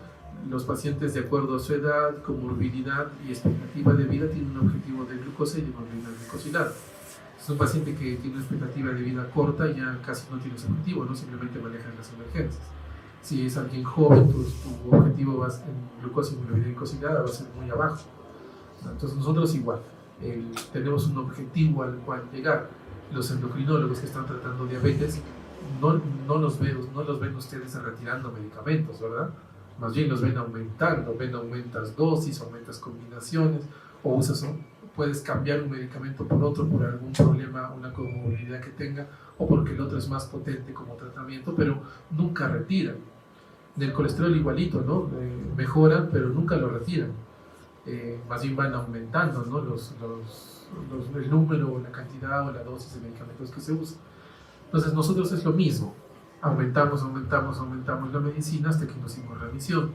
Los pacientes, de acuerdo a su edad, comorbilidad y expectativa de vida, tienen un objetivo de glucosa y de hemoglobina glicosilada. Es un paciente que tiene una expectativa de vida corta y ya casi no tiene ese objetivo, ¿no? Simplemente maneja las emergencias. Si es alguien joven, tu objetivo en glucosa y hemoglobina glicosilada va a ser muy abajo. Entonces nosotros igual, tenemos un objetivo al cual llegar. Los endocrinólogos que están tratando diabetes no los ven ustedes retirando medicamentos, ¿verdad? Más bien los ven aumentando, aumentas dosis, aumentas combinaciones, o puedes cambiar un medicamento por otro por algún problema, una comorbilidad que tenga, o porque el otro es más potente como tratamiento, pero nunca retiran. Del colesterol igualito, ¿no? Mejoran, pero nunca lo retiran. Más bien van aumentando, ¿no? El número, la cantidad o la dosis de medicamentos que se usan. Entonces nosotros es lo mismo, aumentamos la medicina hasta que nos hicimos remisión.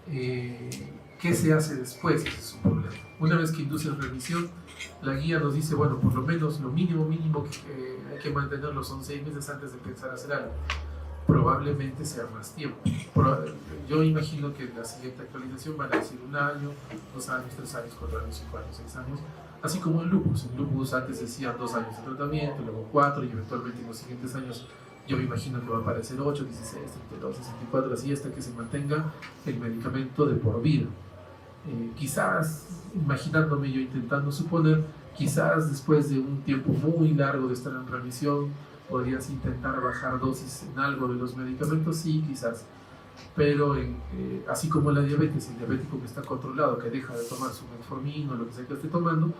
¿Qué se hace después? Ese es un problema. Una vez que induces remisión, la guía nos dice, bueno, por lo menos lo mínimo que hay que mantenerlo son 6 meses antes de pensar hacer algo. Probablemente sea más tiempo. Yo imagino que la siguiente actualización van a decir 1 año, 2 años, 3 años, 4 años, 5 años, 6 años. Así como en lupus. En lupus antes decían 2 años de tratamiento, luego 4 y eventualmente en los siguientes años yo me imagino que va a aparecer 8, 16, 32, 64, así hasta que se mantenga el medicamento de por vida. Quizás, imaginándome yo, intentando suponer, quizás después de un tiempo muy largo de estar en remisión, podrías intentar bajar dosis en algo de los medicamentos, sí, quizás. Pero así como la diabetes, el diabético que está controlado, que deja de tomar su metformin o lo que sea que esté tomando,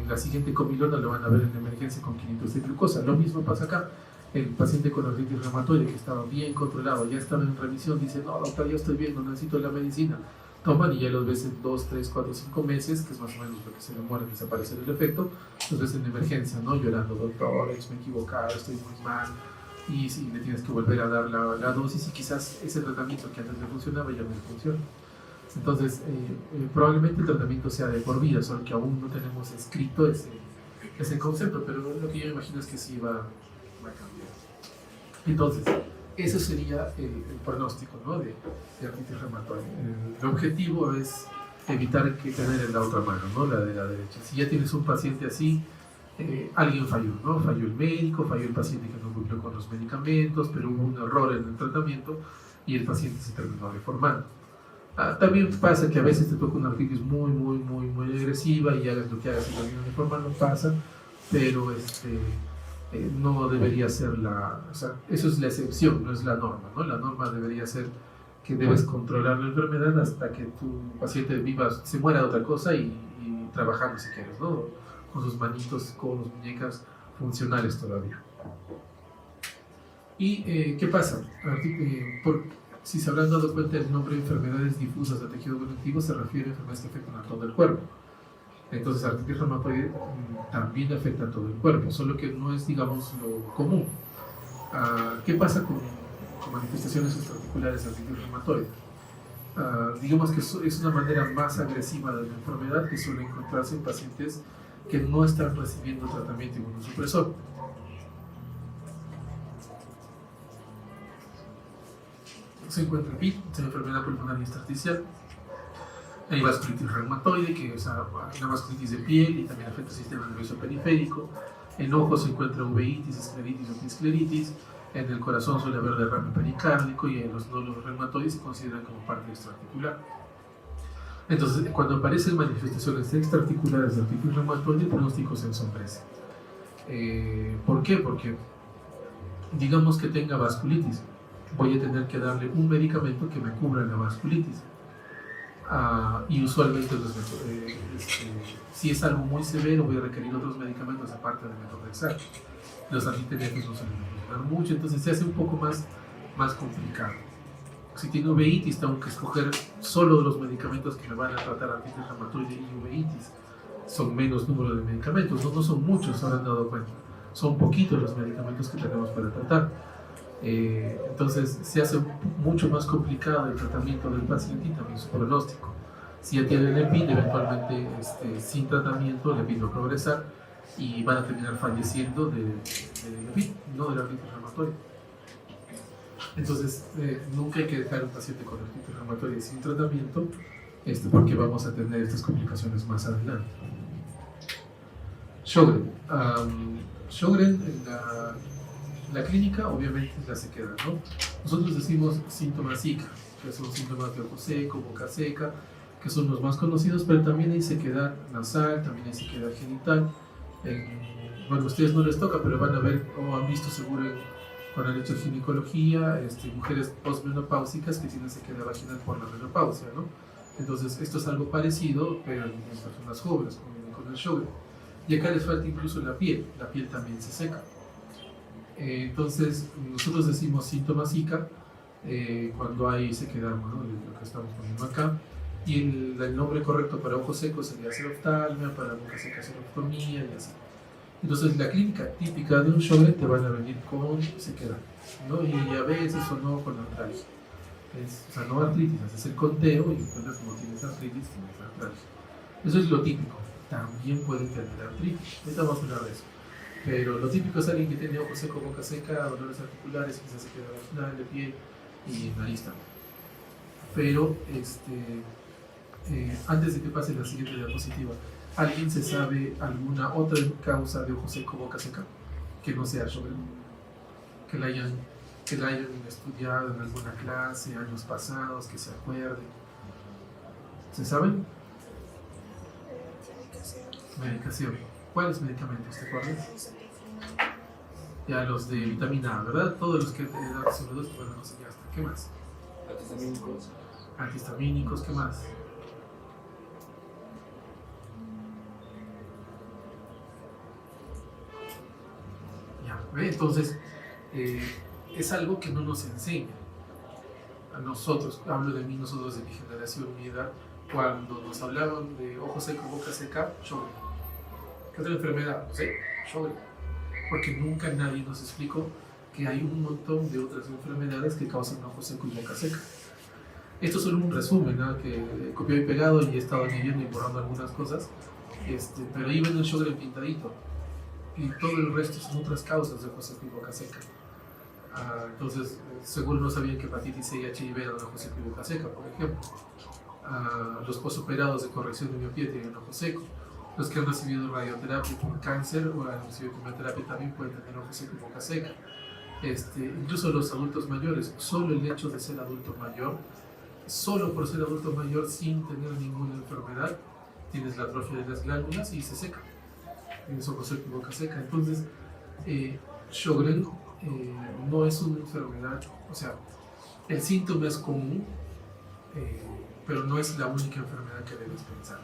la siguiente comilona lo van a ver en emergencia con 500 de glucosa. Lo mismo pasa acá. El paciente con artritis reumatoide que estaba bien controlado, ya estaba en remisión, dice, no doctor, yo estoy bien, no necesito la medicina. Toman y ya los ves en 2, 3, 4, 5 meses, que es más o menos lo que se demora en desaparecer el efecto, los ves en emergencia, ¿no? Llorando, doctor, me he equivocado, estoy muy mal, y si le tienes que volver a dar la dosis y quizás ese tratamiento que antes le funcionaba ya no le funciona. Entonces, probablemente el tratamiento sea de por vida, solo que aún no tenemos escrito ese concepto, pero lo que yo imagino es que sí va va a cambiar. Entonces, ese sería el pronóstico, ¿no?, de artritis reumatoide. El objetivo es evitar que tener en la otra mano, ¿no?, la de la derecha. Si ya tienes un paciente así, alguien falló, ¿no? Falló el médico, falló el paciente que no cumplió con los medicamentos, pero hubo un error en el tratamiento y el paciente se terminó deformando. También pasa que a veces te toca una artritis muy agresiva y hagas lo que hagas y terminas deformando, pasa, pero no debería ser o sea, eso es la excepción, no es la norma, ¿no? La norma debería ser que debes controlar la enfermedad hasta que tu paciente viva, se muera de otra cosa y trabajando si quieres, ¿no?, con sus manitos, con las muñecas funcionales todavía. ¿Y qué pasa? Si se habrán dado cuenta, el nombre de enfermedades difusas de tejido conectivo se refiere a enfermedades que afectan a todo el cuerpo. Entonces, artritis reumatoide también afecta a todo el cuerpo, solo que no es, digamos, lo común. ¿Qué pasa con manifestaciones extraarticulares de artritis reumatoide? Digamos que es una manera más agresiva de la enfermedad que suele encontrarse en pacientes que no están recibiendo tratamiento inmunosupresor. Se encuentra PIT, enfermedad pulmonar intersticial. Hay vasculitis reumatoide, que es una vasculitis de piel y también afecta el sistema nervioso periférico. En ojos se encuentra uveitis, escleritis o piscleritis. En el corazón suele haber derrame pericárdico y en los nódulos reumatoides se consideran como parte extraarticular. Entonces, cuando aparecen manifestaciones extraarticulares de artritis reumatoide, el pronóstico se ensombrece. ¿Por qué? Porque, digamos que tenga vasculitis, voy a tener que darle un medicamento que me cubra la vasculitis. Y usualmente si es algo muy severo, voy a requerir otros medicamentos aparte del methotrexate. Los antitemíacos no suelen funcionar mucho, entonces se hace un poco más complicado. Si tiene uveitis, tengo que escoger solo los medicamentos que me van a tratar artritis reumatoide y uveitis. Son menos número de medicamentos, no son muchos, se habrán dado cuenta. Son poquitos los medicamentos que tenemos para tratar. Entonces se hace mucho más complicado el tratamiento del paciente y también su pronóstico. Si ya tienen el EPID, eventualmente sin tratamiento el EPID va a progresar y van a terminar falleciendo del EPID, no de la artritis reumatoide. Entonces nunca hay que dejar a un paciente con artritis reumatoide sin tratamiento, porque vamos a tener estas complicaciones más adelante. Sjögren. Sjögren en la clínica obviamente es la sequedad, ¿no? Nosotros decimos síntomas Zika, que son síntomas de ojo seco, boca seca, que son los más conocidos, pero también hay sequedad nasal, también hay sequedad genital. Bueno, a ustedes no les toca, pero van a ver o han visto seguro cuando han hecho ginecología, mujeres postmenopáusicas que tienen sequedad vaginal por la menopausia, ¿no? Entonces esto es algo parecido, pero en personas jóvenes con el Sjögren. Y acá les falta incluso la piel también se seca. Entonces nosotros decimos síntomas Zika cuando hay sequedad, ¿no?, lo que estamos poniendo acá, y el nombre correcto para ojo seco sería xeroftalmia, para boca seca xeroftomía y así. Entonces la clínica típica de un Sjögren te van a venir con sequedad, ¿no?, y a veces o no con artralgia. O sea, no artritis, haces el conteo y encuentras que no tienes artritis, tienes artralgia. Eso es lo típico. También pueden tener artritis, ahorita vamos a hablar de eso. Pero lo típico es alguien que tiene ojo seco, boca seca, dolores articulares, quizás sequedad vaginal, de piel y nariz también. Pero antes de que pase la siguiente diapositiva, ¿alguien se sabe alguna otra causa de ojo seco, boca seca que no sea Sjögren? Que la hayan estudiado en alguna clase, años pasados, que se acuerden. ¿Se saben? Medicación. ¿Cuáles medicamentos? ¿Te acuerdas? Ya los de vitamina A, ¿verdad? Todos los que te dan sobre dos, bueno, no sé, ya está. ¿Qué más? Antihistamínicos. Antihistamínicos, ¿qué más? Ya, ¿ve? Entonces, es algo que no nos enseña a nosotros, hablo de mí, nosotros de mi generación, mi edad, cuando nos hablaban de ojo seco, boca seca, Sjögren. ¿Qué otra enfermedad? No sé, Sjögren. Porque nunca nadie nos explicó que hay un montón de otras enfermedades que causan ojo seco y boca seca. Esto es solo un resumen, ¿no?, que copiado y pegado y he estado añadiendo y borrando algunas cosas, pero ahí ven el Sjögren pintadito. y todo el resto son otras causas de Joseco y boca seca. Entonces, seguro no sabían que hepatitis C y HIV eran Joseco y boca seca, por ejemplo. Los posoperados de corrección de miopía tienen ojo seco. Los que han recibido radioterapia por cáncer o han recibido quimioterapia también pueden tener ojo seco y boca seca. Incluso los adultos mayores, solo el hecho de ser adulto mayor, solo por ser adulto mayor sin tener ninguna enfermedad, tienes la atrofia de las glándulas y se seca. Tienes ojo seco y boca seca. Entonces, Sjögren no es una enfermedad, o sea, el síntoma es común, pero no es la única enfermedad que debes pensar.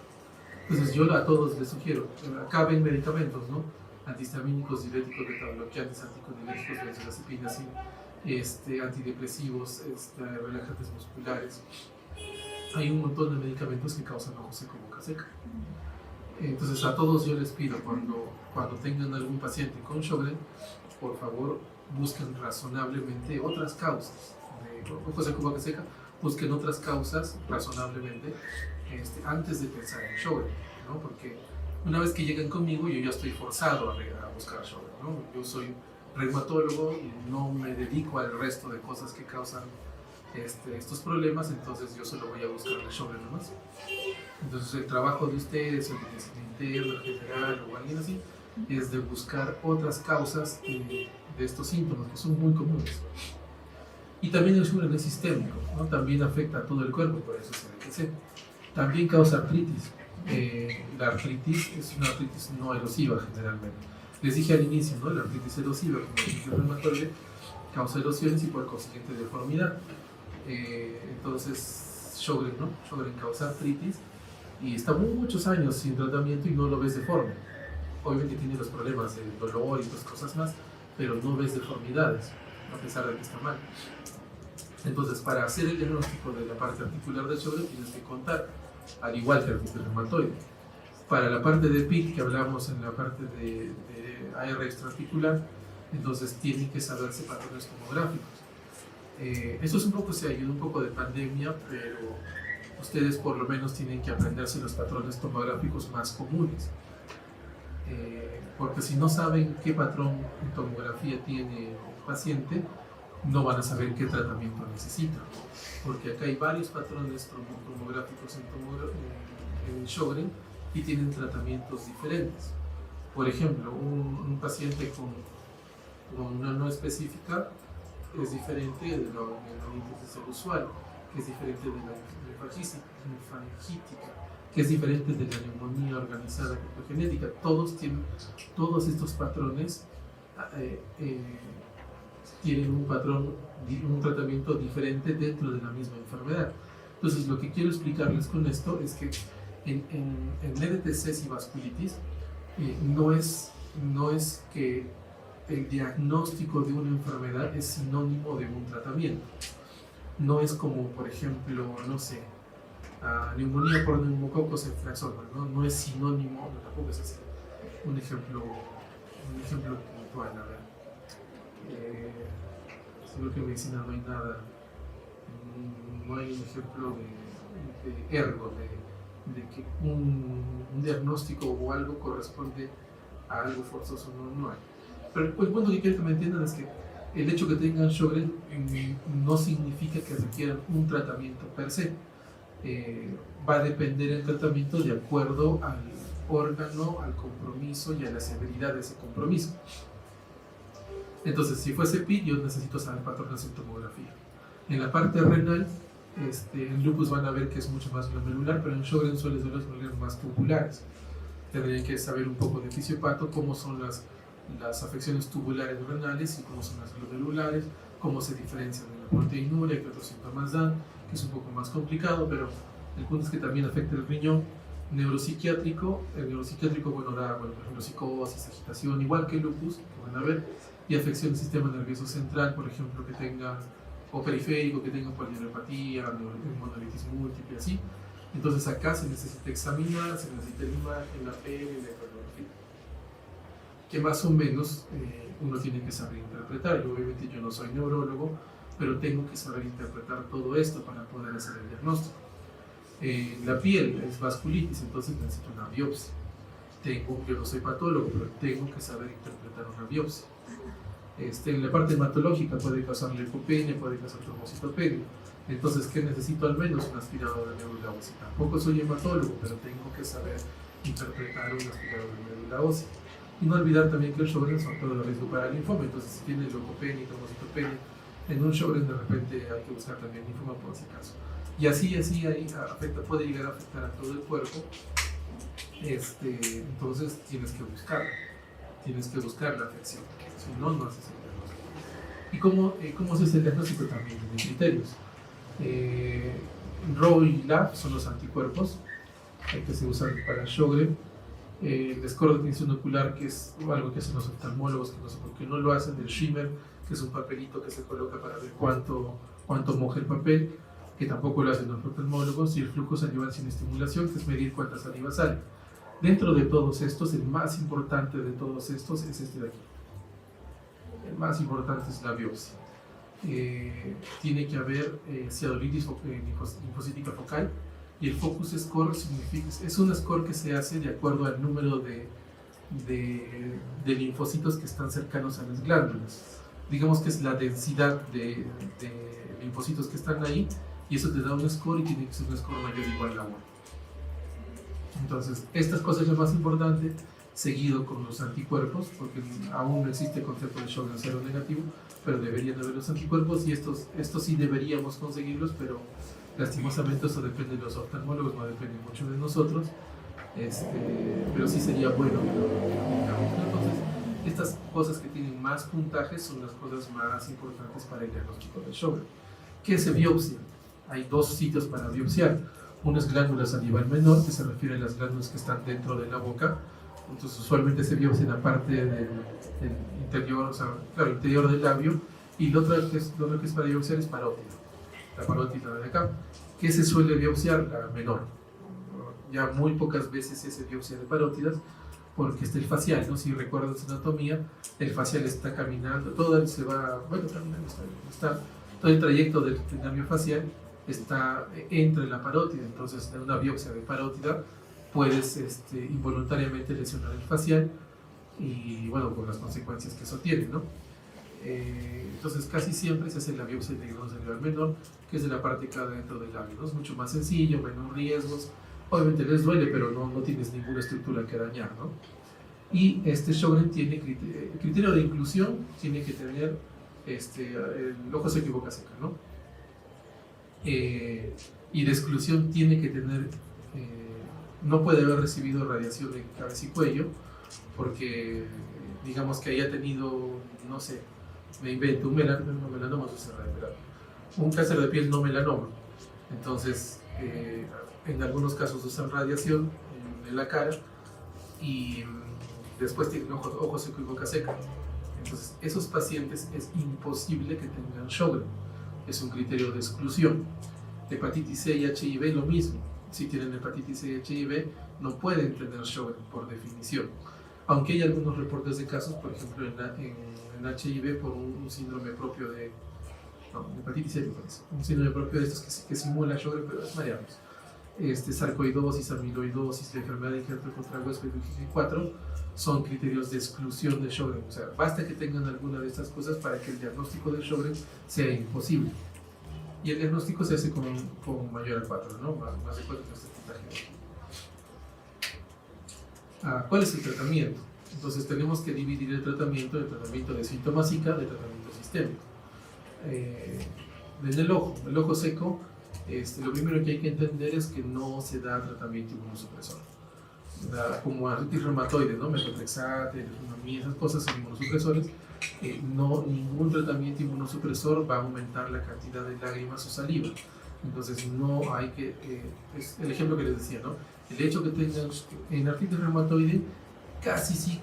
Entonces yo a todos les sugiero, acá ven medicamentos, ¿no? Antihistamínicos, diuréticos, beta-bloqueantes, anticolinérgicos, benzodiazepinas, antidepresivos, relajantes musculares. Hay un montón de medicamentos que causan ojo seco y boca seca. Entonces a todos yo les pido, cuando tengan algún paciente con Sjögren, por favor busquen razonablemente otras causas de ojo seco y boca seca, busquen otras causas razonablemente antes de pensar en Sjögren, ¿no? Porque una vez que llegan conmigo yo ya estoy forzado a buscar Sjögren, ¿no? Yo soy reumatólogo y no me dedico al resto de cosas que causan estos problemas, entonces yo solo voy a buscar el Sjögren nomás. Entonces el trabajo de ustedes, o de medicina interna, general o alguien así, es de buscar otras causas de estos síntomas que son muy comunes. Y también el Sjögren es sistémico, ¿no? También afecta a todo el cuerpo, por eso se ve que también causa artritis. La artritis es una artritis no erosiva generalmente. Les dije al inicio, ¿no? La artritis erosiva, como artritis reumatoide, causa erosiones y por consiguiente deformidad. Entonces, Sjögren, ¿no? Sjögren causa artritis y está muchos años sin tratamiento y no lo ves deforme. Obviamente tiene los problemas de dolor y otras cosas más, pero no ves deformidades, a pesar de que está mal. Entonces, para hacer el diagnóstico de la parte articular de Sjögren tienes que contar, al igual que el artritis reumatoide. Para la parte de PIC, que hablamos en la parte de AR extraarticular, entonces tienen que saberse patrones tomográficos. Esto es un poco, se ayuda un poco de pandemia, pero ustedes por lo menos tienen que aprenderse los patrones tomográficos más comunes. Porque si no saben qué patrón en tomografía tiene el paciente, no van a saber qué tratamiento necesita. Porque acá hay varios patrones tomográficos en Sjögren y tienen tratamientos diferentes. Por ejemplo, un paciente con una no específica es diferente de la meningitis usual, que es diferente de la linfangítica, que es diferente de la neumonía organizada genética. Todos estos patrones tienen un tratamiento diferente dentro de la misma enfermedad. Entonces, lo que quiero explicarles con esto es que en EDTCs y vasculitis no es que el diagnóstico de una enfermedad es sinónimo de un tratamiento. No es como, por ejemplo, no sé, neumonía por neumococos en Flaxoma, no es sinónimo, tampoco es así. Un ejemplo puntual, a ver. Seguro que en medicina no hay nada, no hay un ejemplo de ergo, de que un diagnóstico o algo corresponde a algo forzoso, no hay. Pero el punto que quiero que me entiendan es que el hecho que tengan Sjögren no significa que requieran un tratamiento per se. Va a depender el tratamiento de acuerdo al órgano, al compromiso y a la severidad de ese compromiso. Entonces, si fuese PID, yo necesito saber patrones en tomografía. En la parte renal, en lupus van a ver que es mucho más glomerular, pero en Sjögren suele ser los glomerulos más tubulares. Tendrían que saber un poco de fisiopato, cómo son las afecciones tubulares renales y cómo son las glomerulares, cómo se diferencian de la proteinuria, qué otros síntomas dan, que es un poco más complicado, pero el punto es que también afecta el riñón. El neuropsiquiátrico, bueno, da, por ejemplo, psicosis, agitación, igual que el lupus, que van a ver, y afección del sistema nervioso central, por ejemplo, que tenga, o periférico, que tenga polineuropatía, monolitis múltiple, así. Entonces acá se necesita examinar, se necesita la imagen, la peli, la ecografía, que más o menos uno tiene que saber interpretar. Obviamente yo no soy neurólogo, pero tengo que saber interpretar todo esto para poder hacer el diagnóstico. La piel es vasculitis, entonces necesito una biopsia. yo no soy patólogo, pero tengo que saber interpretar una biopsia. En la parte hematológica puede causar leucopenia, puede causar trombocitopenia. Entonces, ¿qué necesito? Al menos un aspirador de médula ósea. Tampoco soy hematólogo, pero tengo que saber interpretar un aspirador de médula ósea. Y no olvidar también que el Sjögren's son todo el riesgo para el linfoma. Entonces, si tiene leucopenia y trombocitopenia, en un Sjögren's de repente hay que buscar también linfoma por si acaso. Y así ahí puede llegar a afectar a todo el cuerpo. Entonces, tienes que buscar la afección. Si no, no haces el diagnóstico. ¿Y cómo se hace el diagnóstico? También tiene criterios. RAW y LAB son los anticuerpos que se usan para Sjögren. El score de definición ocular, que es algo que hacen los oftalmólogos, que no sé por qué no lo hacen. El shimmer, que es un papelito que se coloca para ver cuánto moja el papel, que tampoco lo hacen los oftalmólogos. Y el flujo salival sin estimulación, que es medir cuánta saliva sale. Dentro de todos estos, el más importante de todos estos es este de aquí. El más importante es la biopsia. Tiene que haber ciadolitis linfocítica focal, y el focus score es un score que se hace de acuerdo al número de linfocitos que están cercanos a las glándulas. Digamos que es la densidad de linfocitos que están ahí, y eso te da un score, y tiene que ser un score mayor o igual a 1. Entonces, estas cosas es lo más importante, seguido con los anticuerpos, porque aún no existe el concepto de Sjögren's cero negativo, pero deberían haber los anticuerpos, y estos sí deberíamos conseguirlos, pero lastimosamente eso depende de los oftalmólogos, no depende mucho de nosotros, pero sí sería bueno que lo tengamos. Entonces, estas cosas que tienen más puntajes son las cosas más importantes para el diagnóstico de Sjögren. ¿Qué se biopsia? Hay dos sitios para biopsiar. Uno es glándula salival menor, que se refiere a las glándulas que están dentro de la boca. Entonces, usualmente se biopsia en la parte del interior, interior del labio. Y lo otro que es para biopsiar es parótida. La parótida de acá, que se suele biopsiar la menor. Ya muy pocas veces se biopsia de parótidas, porque está el facial, ¿no? Si recuerdan su anatomía, el facial está caminando, todo el trayecto del nervio facial está entre la parótida. Entonces, en una biopsia de parótida puedes involuntariamente lesionar el facial, y bueno, con las consecuencias que eso tiene, ¿no? Entonces, casi siempre se hace la biopsia de glándula salival menor, que es de la parte que queda dentro del labio, ¿no? Es mucho más sencillo, menos riesgos. Obviamente les duele, pero no tienes ninguna estructura que dañar, ¿no? Y Sjögren tiene criterio de inclusión, tiene que tener el ojo seco y boca seca, ¿no? Y de exclusión tiene que tener, no puede haber recibido radiación en cabeza y cuello, porque digamos que haya tenido, no sé, me invento, un melanoma, un cáncer de piel no melanoma. Entonces, en algunos casos usan radiación en la cara, y después tienen ojo seco y boca seca. Entonces, esos pacientes es imposible que tengan Sjögren. Es un criterio de exclusión. Hepatitis C y HIV lo mismo. Si tienen hepatitis C y HIV, no pueden tener Sjögren por definición. Aunque hay algunos reportes de casos, por ejemplo, en HIV por un síndrome propio de... No, hepatitis C, un síndrome propio de estos que simula Sjögren, pero es variables. Sarcoidosis, amiloidosis, la enfermedad de injerto contra hueso y 4 son criterios de exclusión de Sjögren. O sea, basta que tengan alguna de estas cosas para que el diagnóstico de Sjögren sea imposible. Y el diagnóstico se hace con mayor a 4, ¿no? Más de 4 es puntaje. ¿Cuál es el tratamiento? Entonces tenemos que dividir el tratamiento de síntomas ICA del tratamiento sistémico. En el ojo seco, lo primero que hay que entender es que no se da tratamiento inmunosupresor. Como artritis reumatoide, ¿no? Metotrexate, leflunomida, esas cosas son inmunosupresores. Ningún tratamiento inmunosupresor va a aumentar la cantidad de lágrimas o saliva. Entonces no hay que, es el ejemplo que les decía, ¿no? El hecho que tengan en artritis reumatoide casi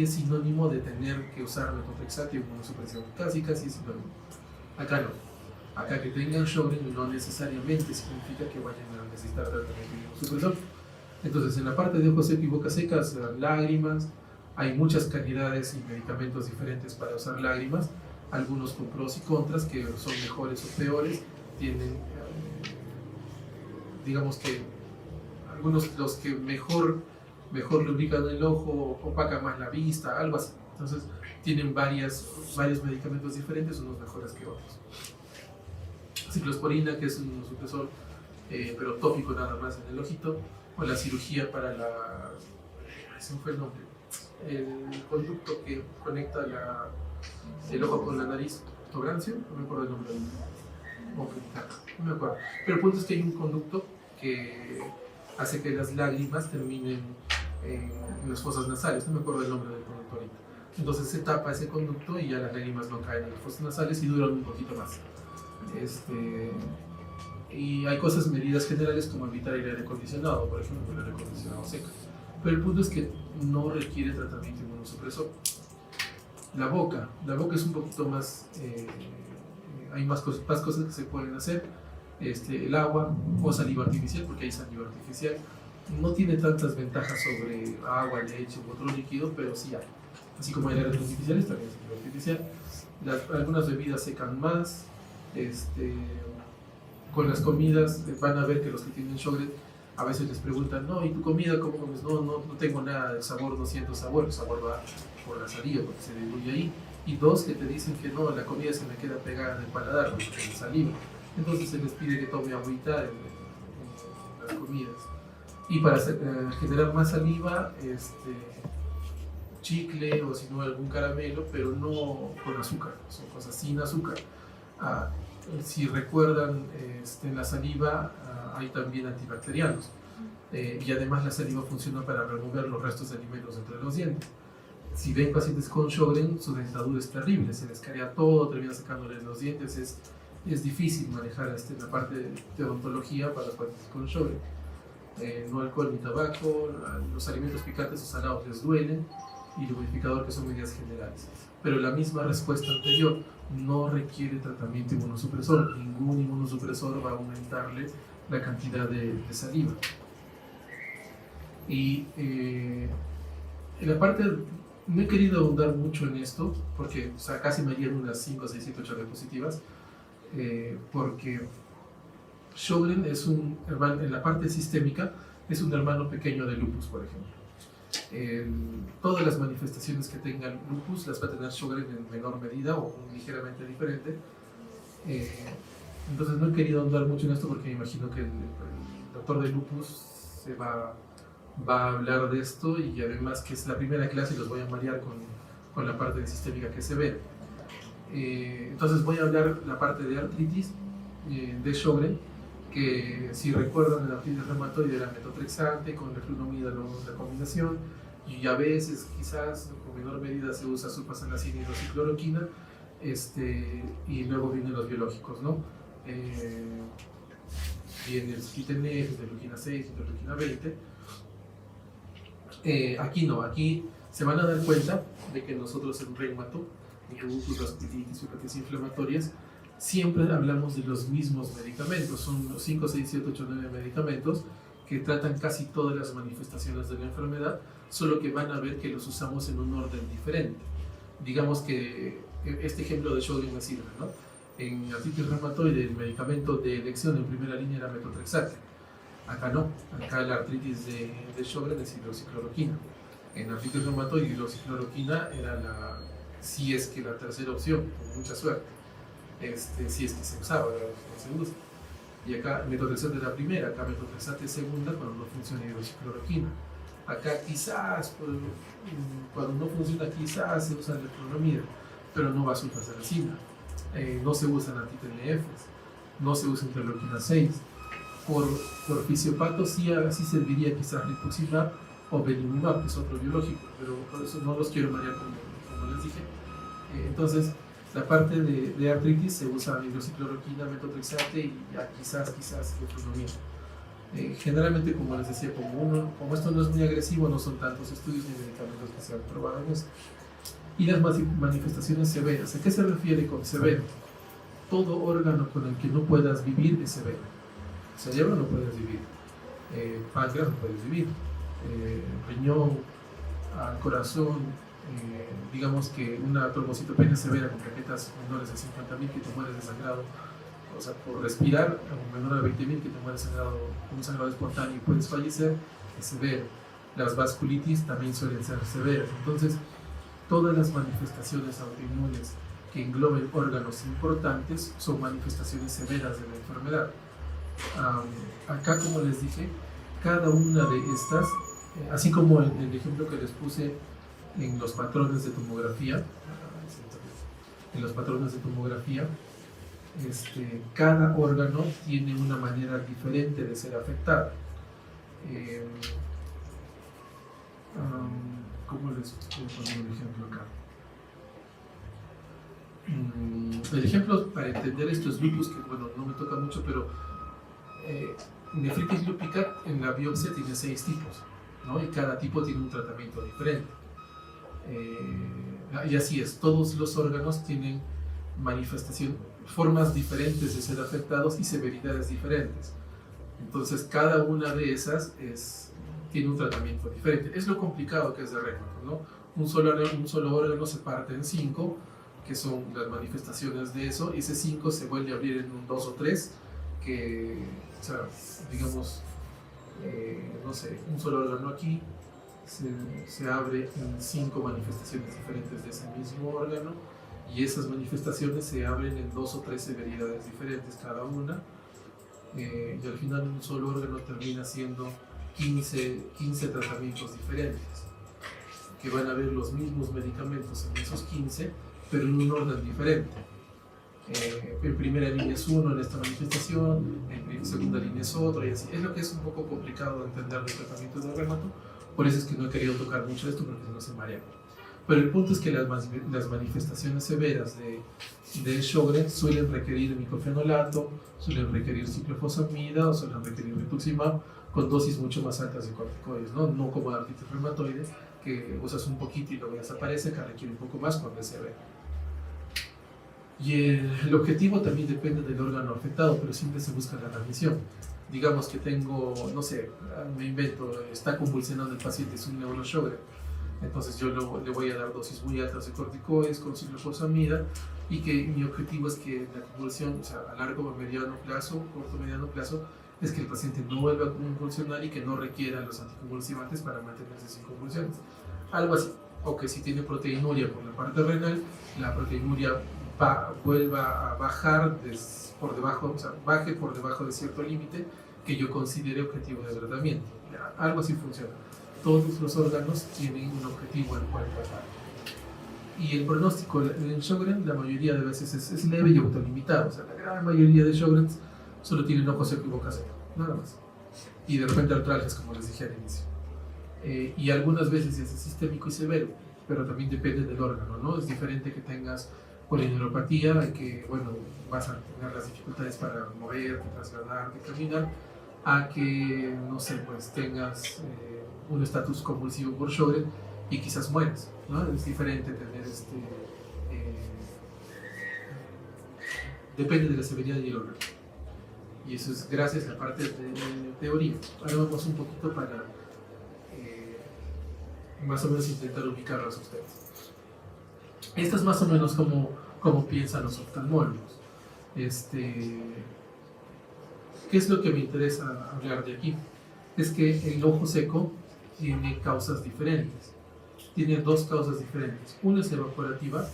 es sinónimo de tener que usar metotrexate o inmunosupresión, casi es sinónimo. Acá no. Acá que tengan Sjögren no necesariamente significa que vayan a necesitar tratamiento inmunosupresor. Entonces, en la parte de ojo seco y boca seca, lágrimas, hay muchas calidades y medicamentos diferentes para usar lágrimas, algunos con pros y contras, que son mejores o peores. Tienen, digamos que algunos los que mejor mejor lubrican el ojo, opacan más la vista, algo así. Entonces tienen varios medicamentos diferentes, unos mejores que otros. Ciclosporina, que es un supresor, pero tópico nada más en el ojito, o la cirugía para la... ¿Ese fue el nombre? El conducto que conecta el ojo con la nariz, Tograncio, no me acuerdo el nombre del... no me acuerdo. Pero el punto es que hay un conducto que hace que las lágrimas terminen en las fosas nasales, no me acuerdo el nombre del conducto ahorita. Entonces se tapa ese conducto y ya las lágrimas no caen en las fosas nasales y duran un poquito más. Y hay medidas generales como evitar el aire acondicionado, por ejemplo, el aire acondicionado seco. Pero el punto es que no requiere tratamiento inmunosupresor. La boca es un poquito más, hay más cosas que se pueden hacer. El agua o saliva artificial, porque hay saliva artificial. No tiene tantas ventajas sobre agua, leche u otro líquido, pero sí hay. Así como hay aire artificial, también hay saliva artificial. Algunas bebidas secan más. Con las comidas van a ver que los que tienen Sjögren a veces les preguntan, no, ¿y tu comida cómo comes? No tengo nada de sabor, no siento sabor, el sabor va por la saliva porque se diluye ahí. Y dos que te dicen que no, la comida se me queda pegada en el paladar porque tiene saliva. Entonces se les pide que tome agüita en las comidas. Y para generar más saliva, chicle o si no algún caramelo, pero no con azúcar, son cosas sin azúcar. Si recuerdan, en la saliva hay también antibacterianos y además la saliva funciona para remover los restos de alimentos entre los dientes. Si ven pacientes con Sjögren, su dentadura es terrible, se les carea todo, termina sacándole los dientes, es difícil manejar la parte de odontología para los pacientes con Sjögren. No alcohol ni tabaco, los alimentos picantes o salados les duelen y el lubrificador, que son medidas generales. Pero la misma respuesta anterior, no requiere tratamiento inmunosupresor. Ningún inmunosupresor va a aumentarle la cantidad de saliva. Y en la parte, no he querido ahondar mucho en esto, porque casi me harían unas 5, 6, 7, 8 diapositivas, porque Sjögren es en la parte sistémica, es un hermano pequeño de lupus, por ejemplo. Todas las manifestaciones que tengan lupus las va a tener Sjögren en menor medida o ligeramente diferente. Entonces no he querido ahondar mucho en esto porque me imagino que el doctor de lupus va a hablar de esto, y además que es la primera clase y los voy a marear con la parte de sistémica que se ve. Entonces voy a hablar la parte de artritis de Sjögren, que si recuerdan, la artritis reumatoide era metotrexate con leflunomida, la combinación, y a veces quizás con menor medida se usa sulfasalazina y hidroxicloroquina, y luego vienen los biológicos, ¿no? Viene el skitenef, interleuquina 6, interleuquina 20. Aquí no, aquí se van a dar cuenta de que nosotros en reumato, en lupus, vasculitis, fibrosis inflamatorias, siempre hablamos de los mismos medicamentos. Son 5, 6, 7, 8, 9 medicamentos que tratan casi todas las manifestaciones de la enfermedad, solo que van a ver que los usamos en un orden diferente. Digamos que este ejemplo de Sjögren me sirve, ¿no? En artritis reumatoide el medicamento de elección en primera línea era metotrexate. Acá no, acá la artritis de Sjögren es hidroxicloroquina. En artritis reumatoide hidroxicloroquina era si es que la tercera opción, con mucha suerte. Si es que se usaba, no se usa. Y acá metotrexate es la primera, acá metotrexate es segunda cuando no funciona hidroxicloroquina. Acá quizás, cuando no funciona, quizás se usa leflunomida, pero no va a sulfasalazina. No se usan anti-TNFs, no se usa interleuquina 6. Por fisiopato sí serviría quizás rituximab o belimumab, que es otro biológico, pero por eso no los quiero marear como les dije. Entonces, la parte de artritis se usa hidroxicloroquina, metotrexate y ya quizás leflunomida. Generalmente, como les decía, como esto no es muy agresivo, no son tantos estudios ni medicamentos que se han probado en esto. Y las manifestaciones severas. ¿A qué se refiere con severo? Todo órgano con el que no puedas vivir es severo. Cerebro no puedes vivir, páncreas no puedes vivir, riñón, corazón, digamos que una trombocitopenia severa con plaquetas menores a 50.000 que te mueres de sangrado, o sea, por respirar, o menor a 20.000 que te mueres de sangrado, un sangrado espontáneo y puedes fallecer, es severo. las vasculitis también suelen ser severas. Entonces, todas las manifestaciones autoinmunes que engloben órganos importantes son manifestaciones severas de la enfermedad. Acá, como les dije, cada una de estas, así como en el ejemplo que les puse en los patrones de tomografía, cada órgano tiene una manera diferente de ser afectado. ¿Cómo les puedo poner un ejemplo acá? El ejemplo para entender esto es lupus, que bueno, no me toca mucho, pero nefritis lúpica en la biopsia tiene 6 tipos, ¿no? Y cada tipo tiene un tratamiento diferente. Y así es, todos los órganos tienen formas diferentes de ser afectados y severidades diferentes. Entonces, cada una de esas tiene un tratamiento diferente. Es lo complicado que es de reumato, ¿no? Un solo órgano se parte en 5, que son las manifestaciones de eso, y ese 5 se vuelve a abrir en un 2 o 3, que, o sea, digamos, no sé, un solo órgano aquí se abre en 5 manifestaciones diferentes de ese mismo órgano, y esas manifestaciones se abren en 2 o 3 severidades diferentes cada una, y al final un solo órgano termina siendo 15 tratamientos diferentes, que van a ver los mismos medicamentos en esos 15, pero en un orden diferente. En primera línea es uno en esta manifestación, en segunda línea es otro, y así. Es lo que es un poco complicado de entender los tratamientos de reumato, por eso es que no he querido tocar mucho esto, porque si no se marea. Pero el punto es que las manifestaciones severas de Sjögren suelen requerir miclofenolato, suelen requerir ciclofosfamida o suelen requerir rituximab con dosis mucho más altas de corticoides, no como la artritis reumatoide, que usas un poquito y luego desaparece, que requiere un poco más cuando es severo. Y el objetivo también depende del órgano afectado, pero siempre se busca la remisión. Digamos que tengo, no sé, me invento, está convulsionando el paciente, es un neurosjögren. Entonces yo le voy a dar dosis muy altas de corticoides con ciclofosfamida, y que mi objetivo es que la convulsión, o sea, a largo o mediano plazo, corto o mediano plazo, es que el paciente no vuelva a convulsionar y que no requiera los anticonvulsivantes para mantenerse sin convulsiones. Algo así. O que si tiene proteinuria por la parte renal, la proteinuria vuelva a bajar por debajo, o sea, baje por debajo de cierto límite que yo considere objetivo de tratamiento. Algo así funciona. Todos los órganos tienen un objetivo al cual tratar. Y el pronóstico en Sjögren la mayoría de veces es leve y autolimitado. O sea, la gran mayoría de Sjögrens solo tienen ojo seco y boca seca, nada más. Y de repente artralgias, como les dije al inicio. Y algunas veces es sistémico y severo, pero también depende del órgano, ¿no? Es diferente que tengas polineuropatía, que, bueno, vas a tener las dificultades para moverte, trasladarte, caminar, a que, no sé, pues tengas un estatus convulsivo por Sjögren y quizás mueras, ¿no? Es diferente tener depende de la severidad y el órgano. Y eso es gracias a la parte de teoría. Ahora vamos un poquito para más o menos intentar ubicarlos a ustedes. Esto es más o menos como piensan los oftalmólogos. ¿Qué es lo que me interesa hablar de aquí? Es que el ojo seco tiene causas diferentes. Tiene 2 causas diferentes. Una es evaporativa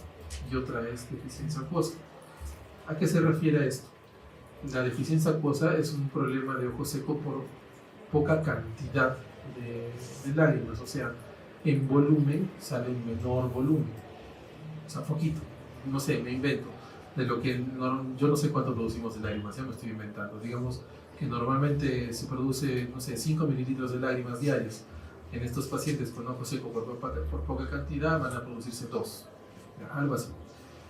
y otra es deficiencia acuosa. ¿A qué se refiere esto? La deficiencia acuosa es un problema de ojo seco por poca cantidad de lágrimas, o sea, en volumen sale en menor volumen, o sea, poquito, no sé, me invento, de lo que yo no sé cuánto producimos de lágrimas, ya me estoy inventando, digamos que normalmente se produce, no sé, 5 mililitros de lágrimas diarias. En estos pacientes con ojo seco por poca cantidad van a producirse 2, algo así.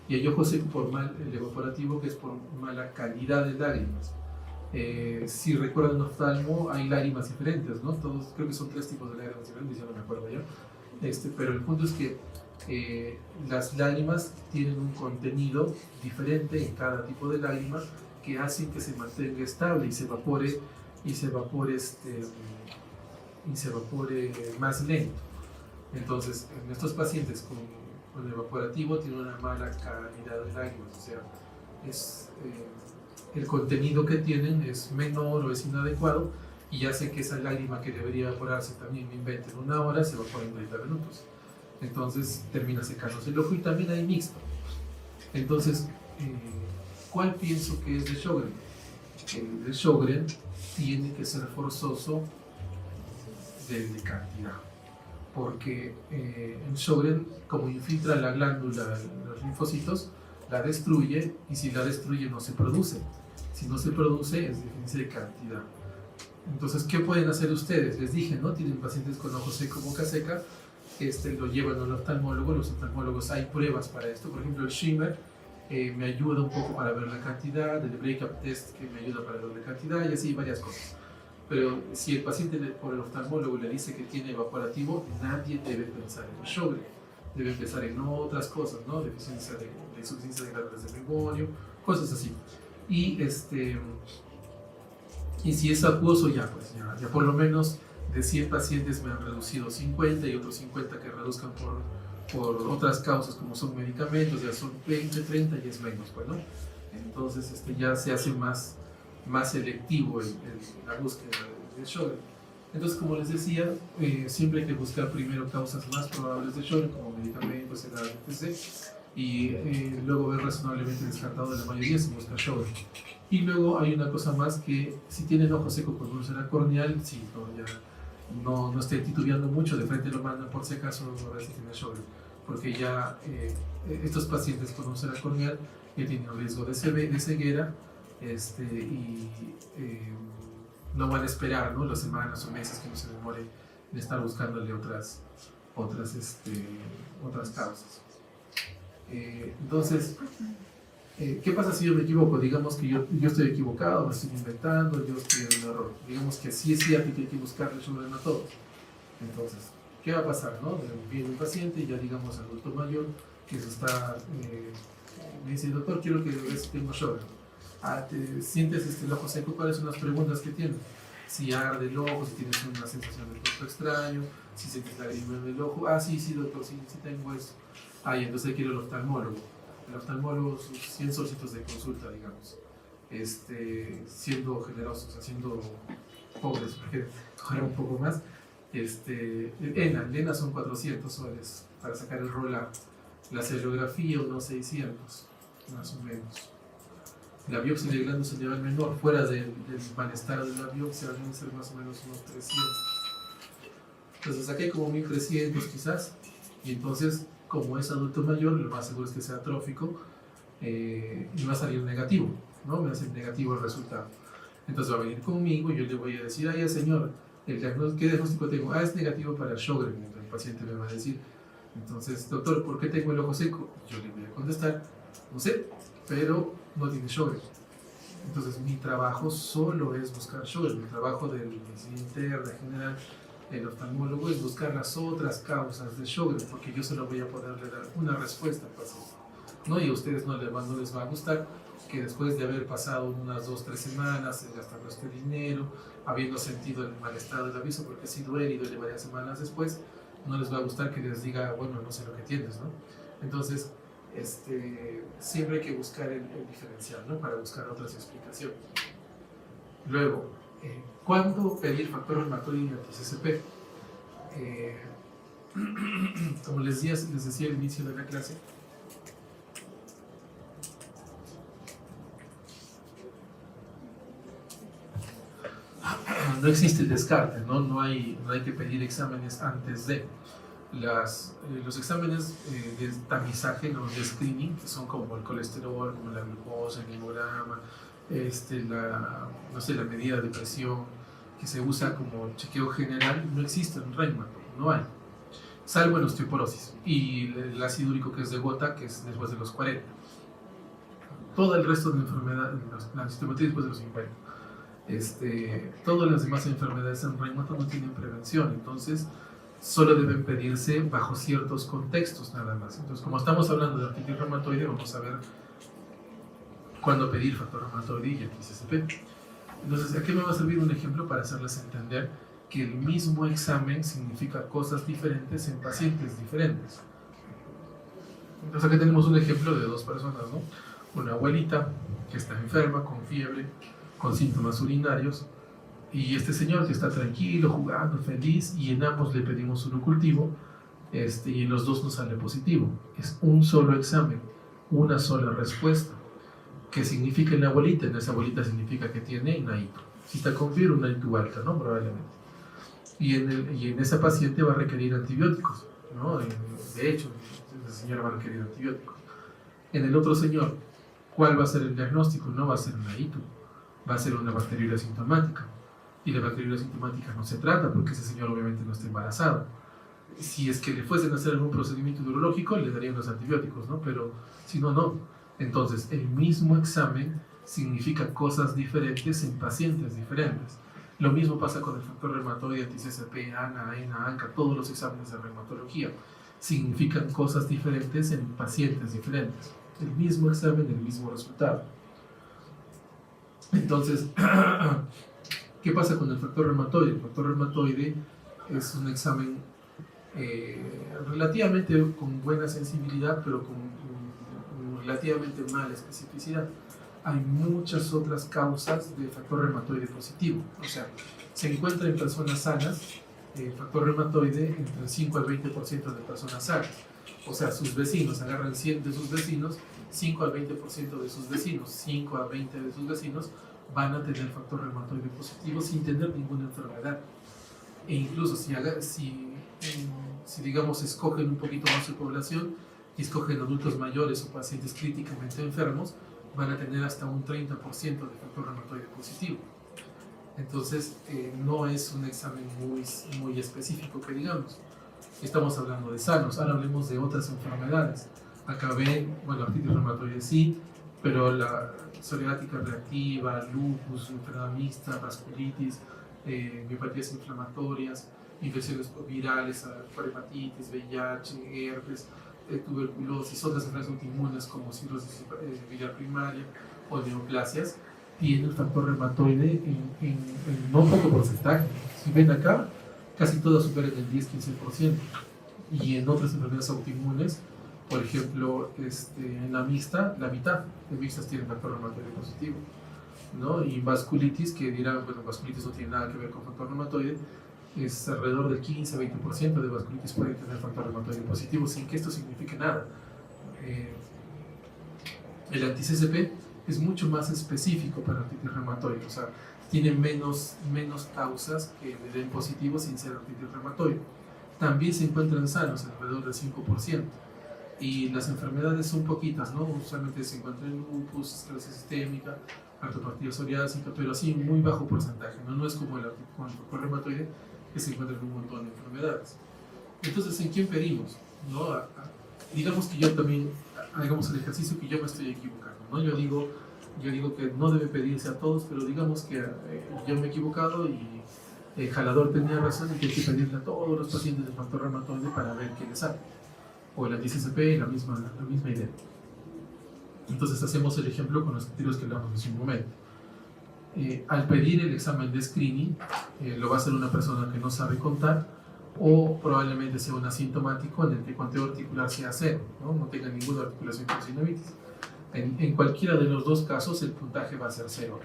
Y hay ojo seco el evaporativo, que es por mala calidad de lágrimas. Si recuerdan oftalmo, hay lágrimas diferentes, ¿no? Todos, creo que son 3 tipos de lágrimas diferentes, ya no me acuerdo ya. Pero el punto es que las lágrimas tienen un contenido diferente en cada tipo de lágrima, que hacen que se mantenga estable y se evapore más lento. Entonces, en estos pacientes con evaporativo tiene una mala calidad de lágrimas, o sea, el contenido que tienen es menor o es inadecuado, y ya sé que esa lágrima que debería evaporarse también me invento en 1 hora, se evapora en 30 minutos. Entonces termina secándose el ojo y también hay mixto. Entonces, ¿cuál pienso que es de Sjögren? El de Sjögren tiene que ser forzoso de cantidad, porque en Sjögren, como infiltra la glándula, los linfocitos, la destruye, y si la destruye no se produce. Si no se produce es diferencia de cantidad. Entonces, ¿qué pueden hacer ustedes? Les dije, ¿no? Tienen pacientes con ojo seco, boca seca, lo llevan al oftalmólogo. Los oftalmólogos, hay pruebas para esto. Por ejemplo, el shimmer me ayuda un poco para ver la cantidad, el break-up test que me ayuda para ver la cantidad, y así varias cosas. Pero si el paciente por el oftalmólogo le dice que tiene evaporativo, nadie debe pensar en el Sjögren. Debe pensar en otras cosas, ¿no? Deficiencia de insuficiencia de glándulas de Meibomian, cosas así. Y si es acuoso, ya por lo menos de 100 pacientes me han reducido 50, y otros 50 que reduzcan por otras causas como son medicamentos, ya son 20, 30 y es menos, bueno. Entonces ya se hace más selectivo la búsqueda de Sjögren. Entonces, como les decía, siempre hay que buscar primero causas más probables de Sjögren, como medicamentos, edad, etc. Y luego ver razonablemente descartado de la mayoría si busca Sjögren. Y luego hay una cosa más, que si tienen ojo seco con úlcera corneal, sí, no esté titubeando mucho, de frente lo mandan por si acaso a ver si tiene Sjögren, porque ya estos pacientes con úlcera corneal ya tienen riesgo de ceguera, y no van a esperar, ¿no?, las semanas o meses que no se demore en estar buscándole otras causas. Entonces, ¿qué pasa si yo me equivoco? Digamos que yo estoy equivocado, me estoy inventando, yo estoy en un error. Digamos que sí es cierto que hay que buscarle Sjögren a todos. Entonces, ¿qué va a pasar, no? Viene un paciente, ya digamos adulto mayor, que eso está, me dice, doctor, quiero que veas si tengo Sjögren. ¿Te sientes el ojo seco? ¿Cuáles son las preguntas que tienes? Si arde el ojo, si tienes una sensación de cuerpo extraño, si sientes lágrimas en el ojo. Sí, doctor, sí tengo eso. Y entonces quiero el oftalmólogo. El oftalmólogo, sus 100 solcitos de consulta, digamos. Siendo generosos, haciendo pobres, porque coger un poco más. ENA son 400 soles para sacar el rola. La serigrafía, unos 600, más o menos. La biopsia de glándula salival menor, fuera del malestar de la biopsia, deben ser más o menos unos 300. Entonces aquí hay como 1300 quizás, y entonces, como es adulto mayor, lo más seguro es que sea atrófico, y va a salir negativo, ¿no? Me va a ser negativo el resultado. Entonces va a venir conmigo y yo le voy a decir, señor, ¿qué diagnóstico tengo? Es negativo para Sjögren. Entonces el paciente me va a decir, entonces, doctor, ¿por qué tengo el ojo seco? Yo le voy a contestar, no sé, pero no tiene Sjögren. Entonces mi trabajo solo es buscar Sjögren. Mi trabajo de medicina interna en general, el oftalmólogo, es buscar las otras causas de Sjögren, porque yo solo voy a poderle dar una respuesta al paciente, ¿no? Y a ustedes no les va a gustar que después de haber pasado unas 2-3 semanas gastando este dinero, habiendo sentido el malestar del aviso, porque sí duele y duele varias semanas después, no les va a gustar que les diga, bueno, no sé lo que tienes, ¿no? Entonces, siempre hay que buscar el diferencial, ¿no?, para buscar otras explicaciones. Luego, ¿cuándo pedir factor reumatoide y anti-CCP? Como les decía al inicio de la clase, no existe el descarte, no hay que pedir exámenes antes de. Los exámenes de tamizaje, los de screening, que son como el colesterol, como la glucosa, el hemograma, la medida de presión, que se usa como chequeo general, no existe en reumato, no hay, salvo en osteoporosis y el ácido úrico, que es de gota, que es después de los 40. Todo el resto de enfermedades, la osteoporosis después de los 50. Todas las demás enfermedades en reumato no tienen prevención, entonces solo deben pedirse bajo ciertos contextos nada más. Entonces, como estamos hablando de artritis reumatoide, vamos a ver cuándo pedir factor reumatoide y anti-CCP. Entonces, aquí me va a servir un ejemplo para hacerles entender que el mismo examen significa cosas diferentes en pacientes diferentes. Entonces, aquí tenemos un ejemplo de 2 personas, ¿no? Una abuelita que está enferma, con fiebre, con síntomas urinarios, Y este señor que está tranquilo, jugando, feliz, y en ambos le pedimos un cultivo, y en los dos nos sale positivo. Es un solo examen, una sola respuesta. ¿Qué significa en la bolita? En esa bolita significa que tiene una ITU. Si está con fiebre, una ITU alta, ¿no? Probablemente. Y en esa paciente va a requerir antibióticos, ¿no? De hecho, esa señora va a requerir antibióticos. En el otro señor, ¿cuál va a ser el diagnóstico? No va a ser una ITU, va a ser una bacteriuria sintomática. Y la bacteriuria sintomática no se trata porque ese señor obviamente no está embarazado. Si es que le fuesen a hacer algún procedimiento urológico, le darían los antibióticos, ¿no? Pero si no, no. Entonces, el mismo examen significa cosas diferentes en pacientes diferentes. Lo mismo pasa con el factor reumatoide, anti-CCP, ANA, ENA, ANCA, todos los exámenes de reumatología. Significan cosas diferentes en pacientes diferentes. El mismo examen, el mismo resultado. Entonces, ¿qué pasa con el factor reumatoide? El factor reumatoide es un examen relativamente con buena sensibilidad, pero con relativamente mala especificidad. Hay muchas otras causas de factor reumatoide positivo. O sea, se encuentra en personas sanas el factor reumatoide entre el 5 al 20% de personas sanas. O sea, sus vecinos agarran 100 de sus vecinos, 5 al 20% de sus vecinos, 5 a 20 de sus vecinos van a tener factor reumatoide positivo sin tener ninguna enfermedad. E incluso si digamos escogen un poquito más su población y escogen adultos mayores o pacientes críticamente enfermos, van a tener hasta un 30% de factor reumatoide positivo. Entonces, no es un examen muy específico que digamos. Estamos hablando de sanos. Ahora hablemos de otras enfermedades. Artritis reumatoide sí, pero la psoriática reactiva, lupus, enfermedad mixta, vasculitis, miopatías inflamatorias, infecciones virales, hepatitis, VIH, herpes, tuberculosis, otras enfermedades autoinmunes como cirrosis biliar primaria o neoplasias, tienen factor reumatoide en no poco porcentaje. Si ven acá, casi todas superan el 10-15%. Y en otras enfermedades autoinmunes, por ejemplo, en la mixta, la mitad de mixtas tienen factor reumatoide positivo, ¿no? Y vasculitis, que dirán, bueno, vasculitis no tiene nada que ver con factor reumatoide, es alrededor del 15-20% de vasculitis pueden tener factor reumatoide positivo sin que esto signifique nada. El anti-CCP es mucho más específico para artritis reumatoide, o sea, tiene menos causas que le den positivo sin ser artritis reumatoide. También se encuentran sanos, alrededor del 5%. Y las enfermedades son poquitas, ¿no? Usualmente se encuentra en lupus, esclerosis sistémica, artropatía psoriásica, pero así muy bajo porcentaje, ¿no? No es como el factor reumatoide, que se encuentra en un montón de enfermedades. Entonces, ¿en quién pedimos? ¿No? Digamos que yo también, hagamos el ejercicio que yo me estoy equivocando, ¿no? Yo digo que no debe pedirse a todos, pero digamos que yo me he equivocado y el jalador tenía razón y que hay que pedirle a todos los pacientes de factor reumatoide para ver qué les sale. O el anti-CCP, la misma idea. Entonces hacemos el ejemplo con los criterios que hablamos hace un momento. Al pedir el examen de screening, lo va a hacer una persona que no sabe contar o probablemente sea un asintomático en el que el conteo articular sea cero, no tenga ninguna articulación con sinovitis. En cualquiera de los dos casos el puntaje va a ser cero.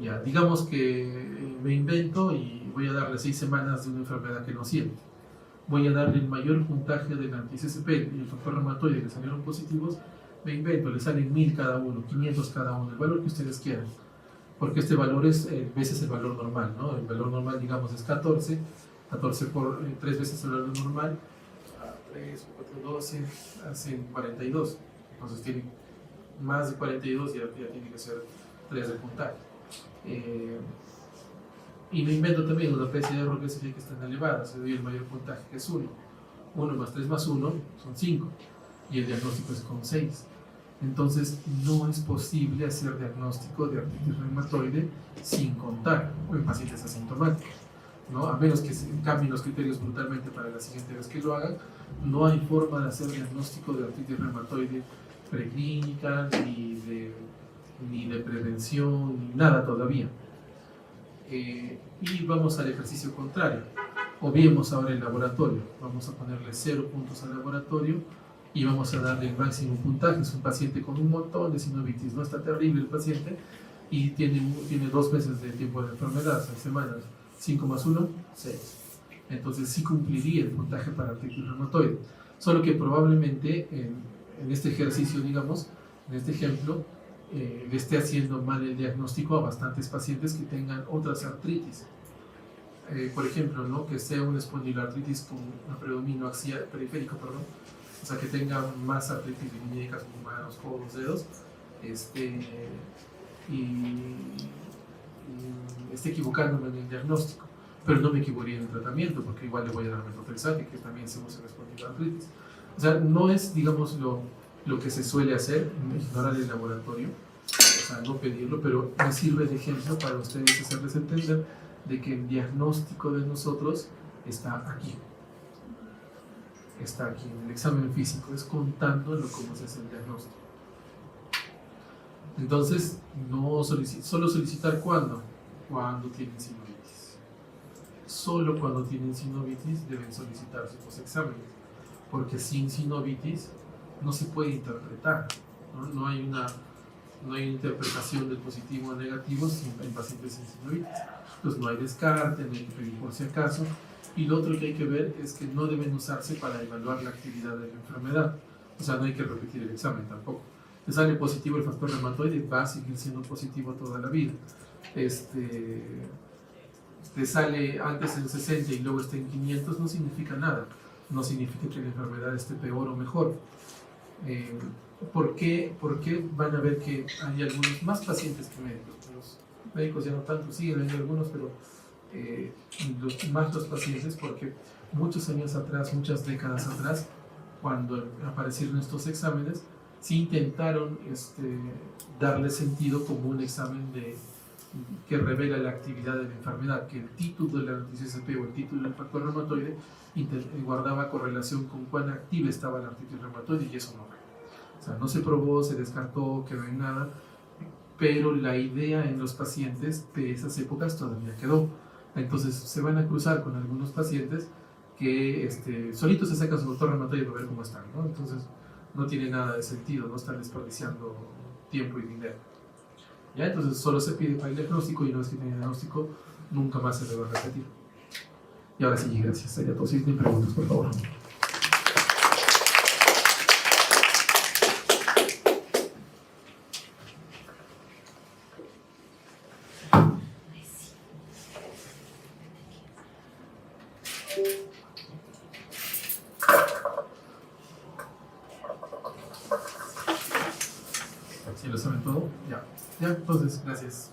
Ya, digamos que me invento y voy a darle 6 semanas de una enfermedad que no siente. Voy a darle el mayor puntaje del anti-CCP y el factor reumatoide que salieron positivos. Me invento, le salen 1000 cada uno, 500 cada uno, el valor que ustedes quieran. Porque este valor es veces el valor normal, ¿no? El valor normal, digamos, es 14 por 3 veces el valor normal, 3, 4, 12, hacen 42. Entonces tienen más de 42 y ya tiene que ser 3 de puntaje. Y me invento también una PCR que significa que están elevadas, se doy el mayor puntaje que es 1. 1 más 3 más 1 son 5 y el diagnóstico es con 6. Entonces no es posible hacer diagnóstico de artritis reumatoide sin contar o en pacientes asintomáticos, ¿no? A menos que se cambien los criterios brutalmente para la siguiente vez que lo hagan, no hay forma de hacer diagnóstico de artritis reumatoide preclínica, ni de prevención, ni nada todavía. Y vamos al ejercicio contrario. Obviemos ahora el laboratorio. Vamos a ponerle 0 puntos al laboratorio y vamos a darle el máximo puntaje. Es un paciente con un montón de sinovitis, no está terrible el paciente, y tiene 2 meses de tiempo de enfermedad, 6 semanas, 5 más 1, 6. Entonces sí cumpliría el puntaje para artritis reumatoide. Solo que probablemente en este ejercicio, digamos, en este ejemplo, le esté haciendo mal el diagnóstico a bastantes pacientes que tengan otras artritis. Por ejemplo, ¿no? Que sea una espondiloartritis con un predominio axial, periférico, perdón, o sea, que tenga más artritis de muñecas, manos, codos, dedos, y esté equivocándome en el diagnóstico, pero no me equivocaría en el tratamiento, porque igual le voy a dar metotrexate, que también se usa en espondiloartritis. O sea, no es, digamos, lo que se suele hacer, ignorar el laboratorio, o sea, no pedirlo, pero me sirve de ejemplo para ustedes hacerles entender de que el diagnóstico de nosotros está aquí. Está aquí en el examen físico, es contándolo cómo se hace el diagnóstico. Entonces, no solo solicitar cuando tienen sinovitis. Solo cuando tienen sinovitis deben solicitar sus exámenes, porque sin sinovitis no se puede interpretar, no hay una interpretación del positivo o negativo en pacientes sin sinovitis. Entonces no hay descarte, no hay que pedir por si acaso. Y lo otro que hay que ver es que no deben usarse para evaluar la actividad de la enfermedad. O sea, no hay que repetir el examen tampoco. Te sale positivo el factor reumatoide, va a seguir siendo positivo toda la vida. Te sale antes en 60 y luego está en 500, no significa nada. No significa que la enfermedad esté peor o mejor. ¿Por qué van a ver que hay algunos más pacientes que médicos? Los médicos ya no tanto, siguen hay algunos, pero más los pacientes, porque muchos años atrás, muchas décadas atrás, cuando aparecieron estos exámenes, sí intentaron darle sentido como un examen que revela la actividad de la enfermedad, que el título de la artritis o el título del factor reumatoide guardaba correlación con cuán activa estaba la artritis reumatoide, y eso no fue. O sea, no se probó, se descartó, quedó en nada, pero la idea en los pacientes de esas épocas todavía quedó. Entonces se van a cruzar con algunos pacientes que solitos se sacan su factor reumatoide para ver cómo están, ¿no? Entonces no tiene nada de sentido, no están desperdiciando tiempo y dinero. ¿Ya? Entonces solo se pide para el diagnóstico, y una vez que tiene diagnóstico nunca más se debe repetir. Y ahora sí, gracias. Sería todo. Si tienen preguntas, por favor. ¿Sí lo saben todo? Ya. Ya, entonces, gracias.